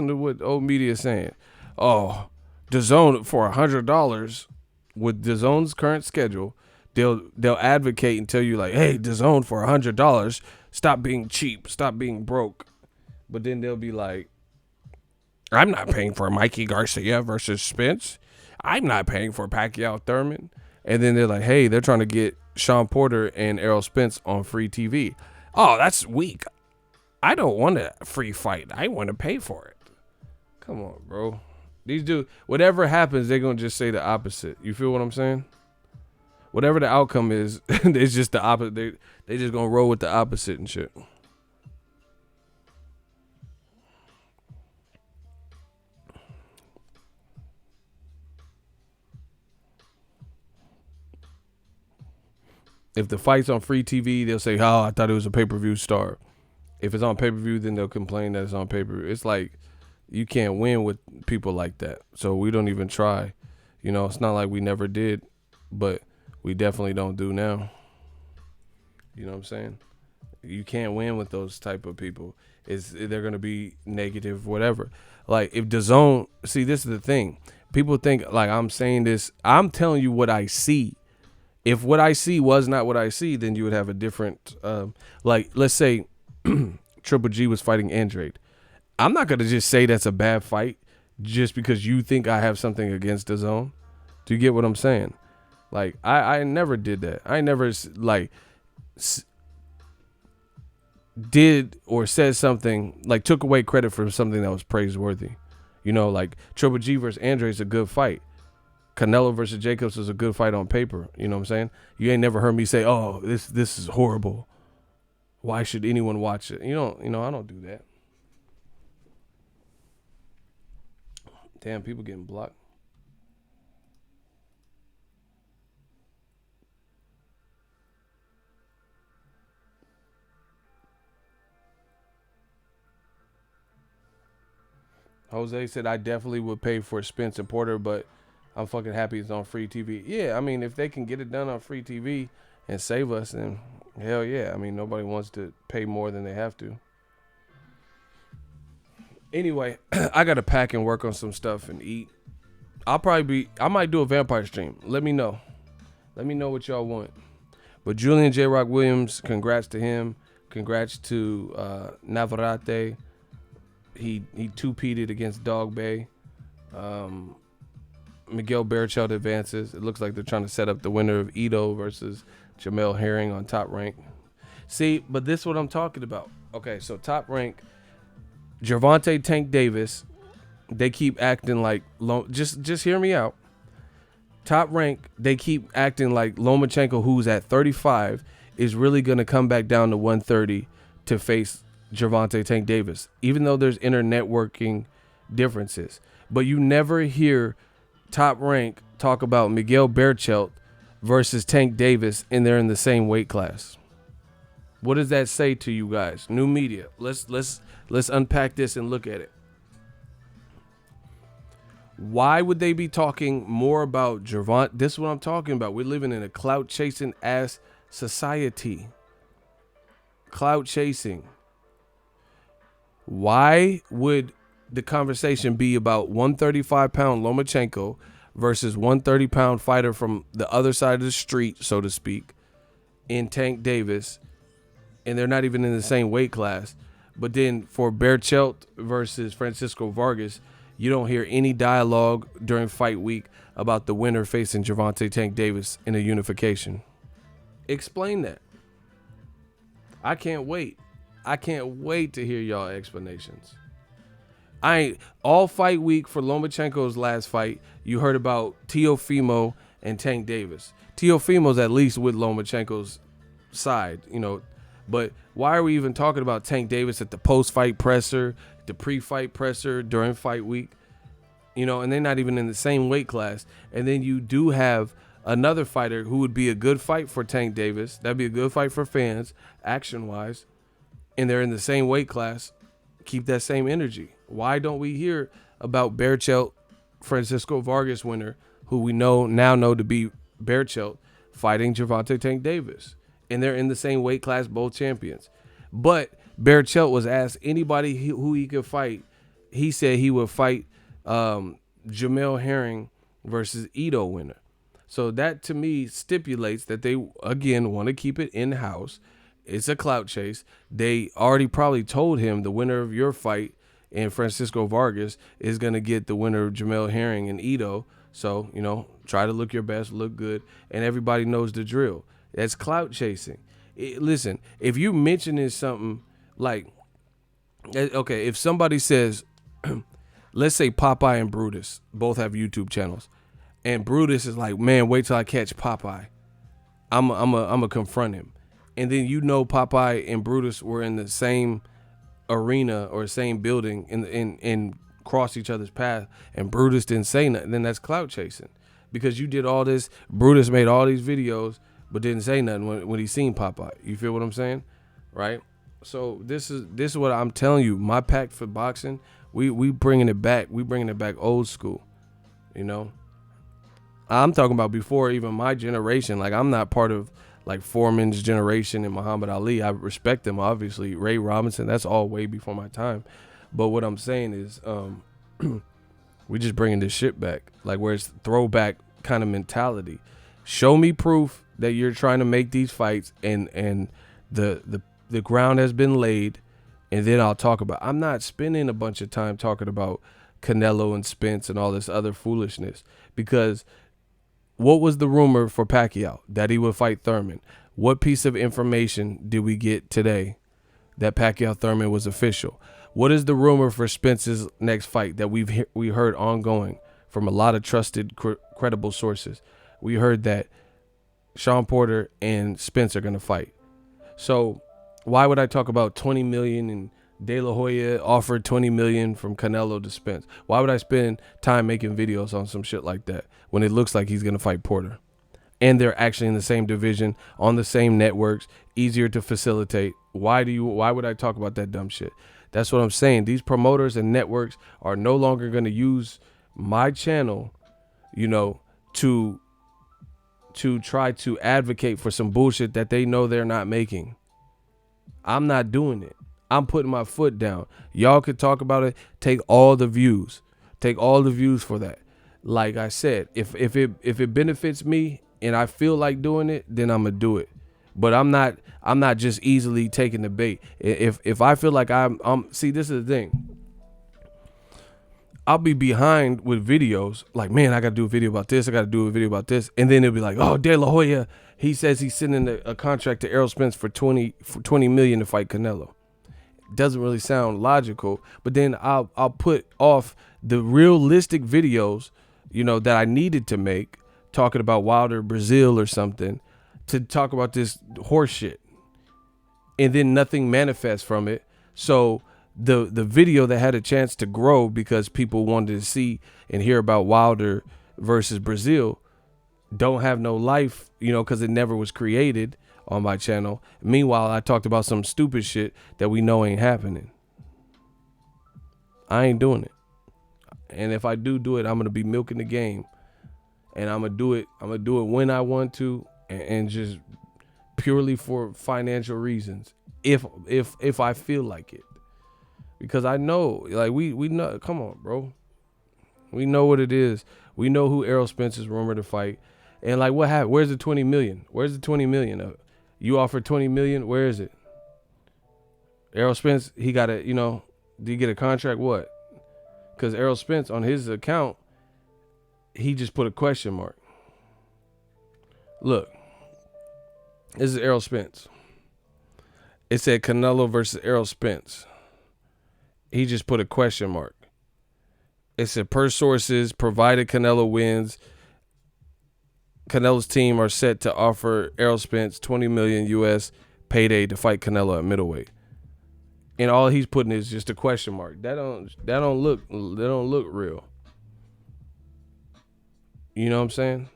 to what old media is saying. Oh, DAZN for $100 with DAZN's current schedule, they'll advocate and tell you like, hey, DAZN for $100, stop being cheap, stop being broke. But then they'll be like, I'm not paying for Mikey Garcia versus Spence. I'm not paying for Pacquiao Thurman. And then they're like, hey, they're trying to get Sean Porter and Errol Spence on free TV. Oh, that's weak. I don't want a free fight. I want to pay for it. Come on, bro. These dudes, whatever happens, they're going to just say the opposite. You feel what I'm saying? Whatever the outcome is, it's just the opposite. They just going to roll with the opposite and shit. If the fight's on free TV, they'll say, oh, I thought it was a pay-per-view star. If it's on pay-per-view, then they'll complain that it's on pay-per-view. It's like you can't win with people like that. So we don't even try. You know, it's not like we never did, but we definitely don't do now. You know what I'm saying? You can't win with those type of people. They're going to be negative, whatever. Like if DAZN, see, this is the thing. People think like I'm saying this. I'm telling you what I see. If what I see was not what I see, then you would have a different, like, let's say Triple G was fighting Andrade. I'm not going to just say that's a bad fight just because you think I have something against DAZN. Do you get what I'm saying? Like, I never did that. I never, like, did or said something, like, took away credit for something that was praiseworthy. You know, like, Triple G versus Andrade is a good fight. Canelo versus Jacobs was a good fight on paper. You know what I'm saying? You ain't never heard me say, oh, this is horrible. Why should anyone watch it? I don't do that. Damn, people getting blocked. Jose said, I definitely would pay for Spence and Porter, but I'm fucking happy it's on free TV. Yeah, I mean, if they can get it done on free TV and save us, then hell yeah. I mean, nobody wants to pay more than they have to. Anyway, I got to pack and work on some stuff and eat. I might do a vampire stream. Let me know. Let me know what y'all want. But Julian J. Rock Williams, congrats to him. Congrats to Navarrete. He two-peated against Dog Bay. Miguel Berchelt advances. It looks like they're trying to set up the winner of Ito versus Jamel Herring on Top Rank. See, but this is what I'm talking about. Okay, so Top Rank, Gervonta Tank Davis, they keep acting like just hear me out. Top Rank, they keep acting like Lomachenko, who's at 35, is really gonna come back down to 130 to face Gervonta Tank Davis, even though there's inner networking differences. But you never hear Top Rank talk about Miguel Berchelt versus Tank Davis, and they're in the same weight class. What does that say to you guys? New media. Let's unpack this and look at it. Why would they be talking more about Gervonta? This is what I'm talking about. We're living in a clout chasing ass society. Clout chasing. Why would the conversation be about 135-pound Lomachenko versus 130-pound fighter from the other side of the street, so to speak, in Tank Davis, and they're not even in the same weight class. But then for Berchelt versus Francisco Vargas, you don't hear any dialogue during fight week about the winner facing Gervonta Tank Davis in a unification. Explain that. I can't wait. I can't wait to hear y'all explanations. All fight week for Lomachenko's last fight, you heard about Teofimo and Tank Davis. Teofimo's at least with Lomachenko's side, but why are we even talking about Tank Davis at the post-fight presser, the pre-fight presser during fight week? And they're not even in the same weight class. And then you do have another fighter who would be a good fight for Tank Davis. That'd be a good fight for fans, action-wise. And they're in the same weight class. Keep that same energy. Why don't we hear about Berchelt, Francisco Vargas winner, who we now know to be Berchelt, fighting Gervonta Tank Davis? And they're in the same weight class, both champions. But Berchelt was asked anybody who he could fight. He said he would fight Jamel Herring versus Ito winner. So that to me stipulates that they, again, want to keep it in-house. It's a clout chase. They already probably told him the winner of your fight and Francisco Vargas is going to get the winner of Jamel Herring and Ito. So, try to look your best, look good, and everybody knows the drill. That's clout chasing. Listen, if you mentioning something like, okay, if somebody says, let's say Popeye and Brutus both have YouTube channels, and Brutus is like, man, wait till I catch Popeye. I'm a confront him. And then Popeye and Brutus were in the same arena or same building and crossed each other's path, and Brutus didn't say nothing, then that's clout chasing. Because you did all this, Brutus made all these videos, but didn't say nothing when he seen Popeye. You feel what I'm saying? Right? So this is what I'm telling you. My pact for boxing, we bringing it back. We bringing it back old school. I'm talking about before even my generation. Like, I'm not part of like Foreman's generation and Muhammad Ali. I respect them, obviously. Ray Robinson, that's all way before my time. But what I'm saying is, we just bringing this shit back, like where it's throwback kind of mentality. Show me proof that you're trying to make these fights, and the ground has been laid, and then I'll talk about. I'm not spending a bunch of time talking about Canelo and Spence and all this other foolishness, because what was the rumor for Pacquiao? That he would fight Thurman. What piece of information did we get today that Pacquiao Thurman was official? What is the rumor for Spence's next fight that we heard ongoing from a lot of trusted, credible sources? We heard that Sean Porter and Spence are going to fight. So why would I talk about $20 million and De La Hoya offered $20 million from Canelo to Spence? Why would I spend time making videos on some shit like that when it looks like he's going to fight Porter? And they're actually in the same division, on the same networks, easier to facilitate. Why would I talk about that dumb shit? That's what I'm saying. These promoters and networks are no longer going to use my channel, to try to advocate for some bullshit that they know they're not making. I'm not doing it. I'm putting my foot down. Y'all could talk about it. Take all the views. Take all the views for that. Like I said, if it benefits me and I feel like doing it, then I'm gonna do it. But I'm not just easily taking the bait. If I feel like I'm see, this is the thing. I'll be behind with videos like, man, I got to do a video about this. I got to do a video about this. And then it'll be like, oh, De La Hoya, he says he's sending a contract to Errol Spence for $20 million to fight Canelo. Doesn't really sound logical, but then I'll put off the realistic videos, that I needed to make, talking about Wilder, Brazil or something, to talk about this horse shit. And then nothing manifests from it. So the video that had a chance to grow because people wanted to see and hear about Wilder versus Brazil don't have no life, because it never was created on my channel. Meanwhile, I talked about some stupid shit that we know ain't happening. I ain't doing it. And if I do it, I'm going to be milking the game. And I'm going to do it when I want to, and just purely for financial reasons. If I feel like it. because I know, like we know. Come on, bro. We know what it is. We know who Errol Spence is rumored to fight, and like what happened? Where's the 20 million? Where's the 20 million? You offered 20 million. Where is it? Errol Spence, he got a, did he get a contract? What? Because Errol Spence on his account, he just put a question mark. Look, this is Errol Spence. It said Canelo versus Errol Spence. He just put a question mark. It said, per sources, provided Canelo wins, Canelo's team are set to offer Errol Spence 20 million US payday to fight Canelo at middleweight. And all he's putting is just a question mark. That don't look real. You know what I'm saying?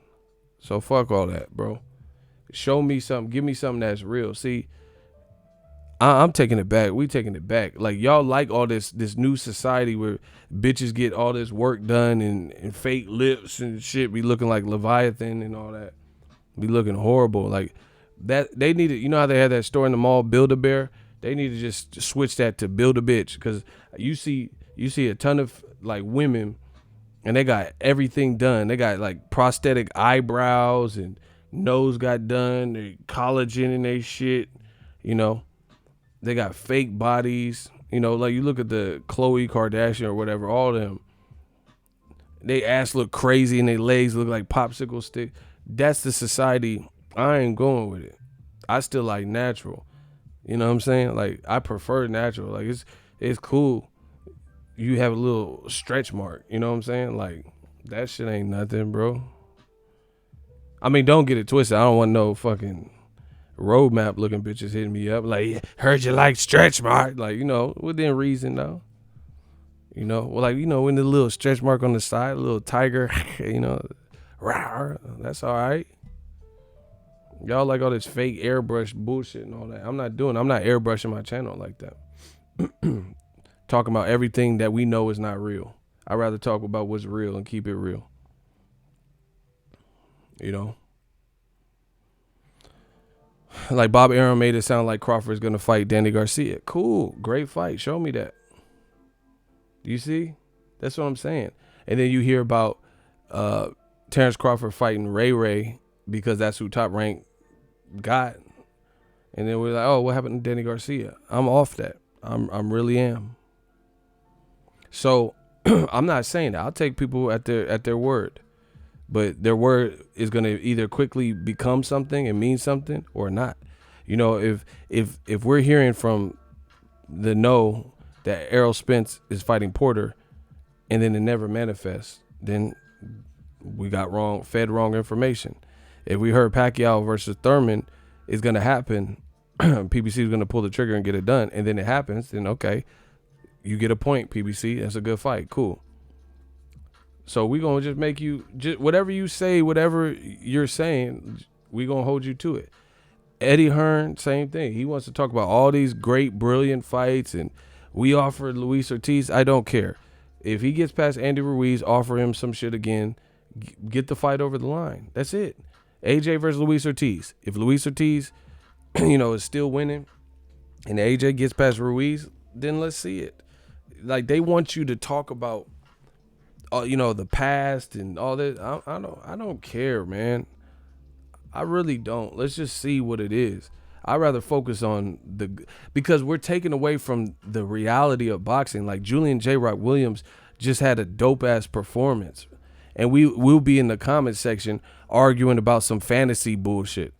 So fuck all that, bro. Show me something. Give me something that's real. See, I'm taking it back. We taking it back. Like, y'all like all this new society where bitches get all this work done and fake lips and shit be looking like Leviathan and all that. Be looking horrible. Like, that they need to, you know how they had that store in the mall, Build-A-Bear? They need to just switch that to Build-A-Bitch, because you see a ton of like women and they got everything done. They got like prosthetic eyebrows and nose got done, they collagen in they shit, They got fake bodies, like you look at the Khloe Kardashian or whatever, all of them, they ass look crazy and their legs look like popsicle stick. That's the society. I ain't going with it. I still like natural. You know what I'm saying? Like, I prefer natural. Like, it's cool. You have a little stretch mark. You know what I'm saying? Like, that shit ain't nothing, bro. I mean, don't get it twisted. I don't want no fucking roadmap looking bitches hitting me up. Like, heard you like stretch mark. Like, within reason, though. Well, like, when the little stretch mark on the side, a little tiger, rawr, that's all right. Y'all like all this fake airbrush bullshit and all that. I'm not airbrushing my channel like that. Talking about everything that we know is not real. I'd rather talk about what's real and keep it real. Like Bob Arum made it sound like Crawford's going to fight Danny Garcia. Cool. Great fight. Show me that. You see? That's what I'm saying. And then you hear about Terrence Crawford fighting Ray because that's who Top Rank got. And then we're like, oh, what happened to Danny Garcia? I'm off that. I'm really am. So I'm not saying that. I'll take people at their word. But their word is going to either quickly become something and mean something or not. If we're hearing from the know that Errol Spence is fighting Porter and then it never manifests, then we got fed wrong information. If we heard Pacquiao versus Thurman is going to happen, PBC is going to pull the trigger and get it done, and then it happens, then okay, you get a point, PBC. That's a good fight. Cool. So we going to just make you, whatever you say, whatever you're saying, we going to hold you to it. Eddie Hearn, same thing. He wants to talk about all these great, brilliant fights, and we offered Luis Ortiz. I don't care. If he gets past Andy Ruiz, offer him some shit again, get the fight over the line. That's it. AJ versus Luis Ortiz. If Luis Ortiz, is still winning and AJ gets past Ruiz, then let's see it. Like, they want you to talk about the past and all that. I don't care, man. I really don't. Let's just see what it is. I'd rather focus on because we're taking away from the reality of boxing. Like, Julian J. Rock Williams just had a dope ass performance, and we'll be in the comment section arguing about some fantasy bullshit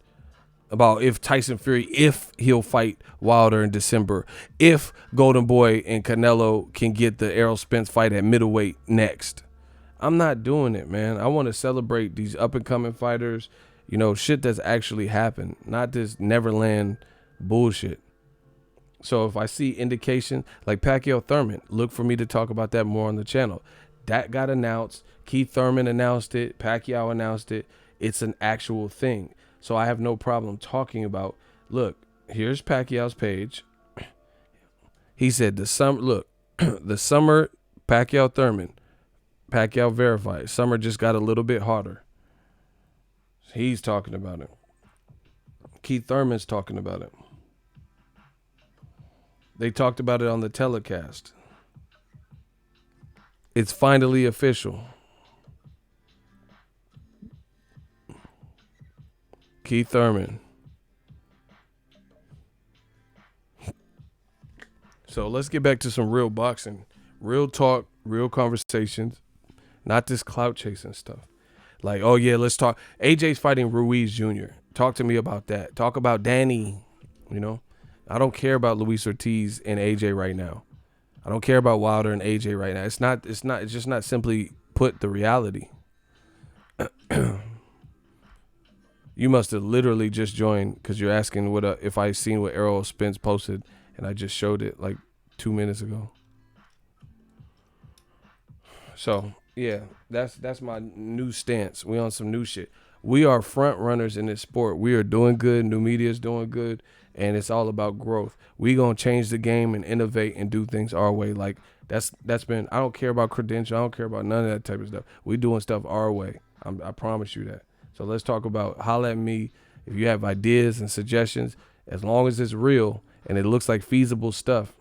about if Tyson Fury, if he'll fight Wilder in December, if Golden Boy and Canelo can get the Errol Spence fight at middleweight next. I'm not doing it, man. I want to celebrate these up-and-coming fighters, shit that's actually happened, not this Neverland bullshit. So if I see indication, like Pacquiao Thurman, look for me to talk about that more on the channel. That got announced. Keith Thurman announced it. Pacquiao announced it. It's an actual thing. So I have no problem talking about, look, here's Pacquiao's page. He said the summer Pacquiao Thurman, Pacquiao verified. Summer just got a little bit hotter. He's talking about it. Keith Thurman's talking about it. They talked about it on the telecast. It's finally official. Keith Thurman. So let's get back to some real boxing. Real talk, real conversations. Not this clout chasing stuff. Like, oh yeah, let's talk. AJ's fighting Ruiz Jr. Talk to me about that. Talk about Danny. You know, I don't care about Luis Ortiz and AJ right now. I don't care about Wilder and AJ right now. It's just not simply put the reality. You must have literally just joined because you're asking if I seen what Errol Spence posted, and I just showed it like 2 minutes ago. So yeah, that's my new stance. We on some new shit. We are front runners in this sport. We are doing good. New media is doing good, and it's all about growth. We gonna change the game and innovate and do things our way. Like that's been. I don't care about credential. I don't care about none of that type of stuff. We doing stuff our way. I promise you that. So let's talk about. Holla at me if you have ideas and suggestions. As long as it's real and it looks like feasible stuff,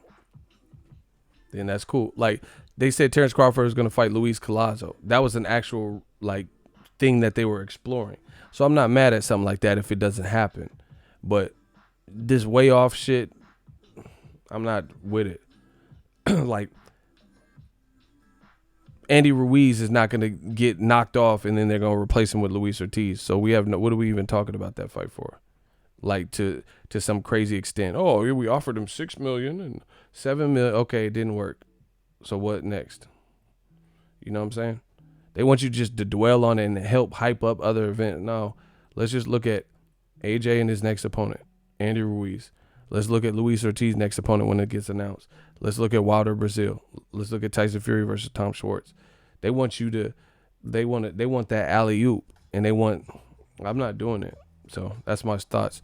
then that's cool. Like they said, Terrence Crawford is gonna fight Luis Collazo. That was an actual like thing that they were exploring. So I'm not mad at something like that if it doesn't happen. But this way off shit, I'm not with it. Like Andy Ruiz is not going to get knocked off and then they're going to replace him with Luis Ortiz. So we have no, what are we even talking about that fight for? Like to some crazy extent. Oh, we offered him $6 million and $7 million. Okay, it didn't work. So what next? You know what I'm saying? They want you just to dwell on it and help hype up other events. No, let's just look at AJ and his next opponent, Andy Ruiz. Let's look at Luis Ortiz's next opponent when it gets announced. Let's look at Wilder Brazil. Let's look at Tyson Fury versus Tom Schwartz. They want you to, they want that alley-oop, and I'm not doing it. So that's my thoughts.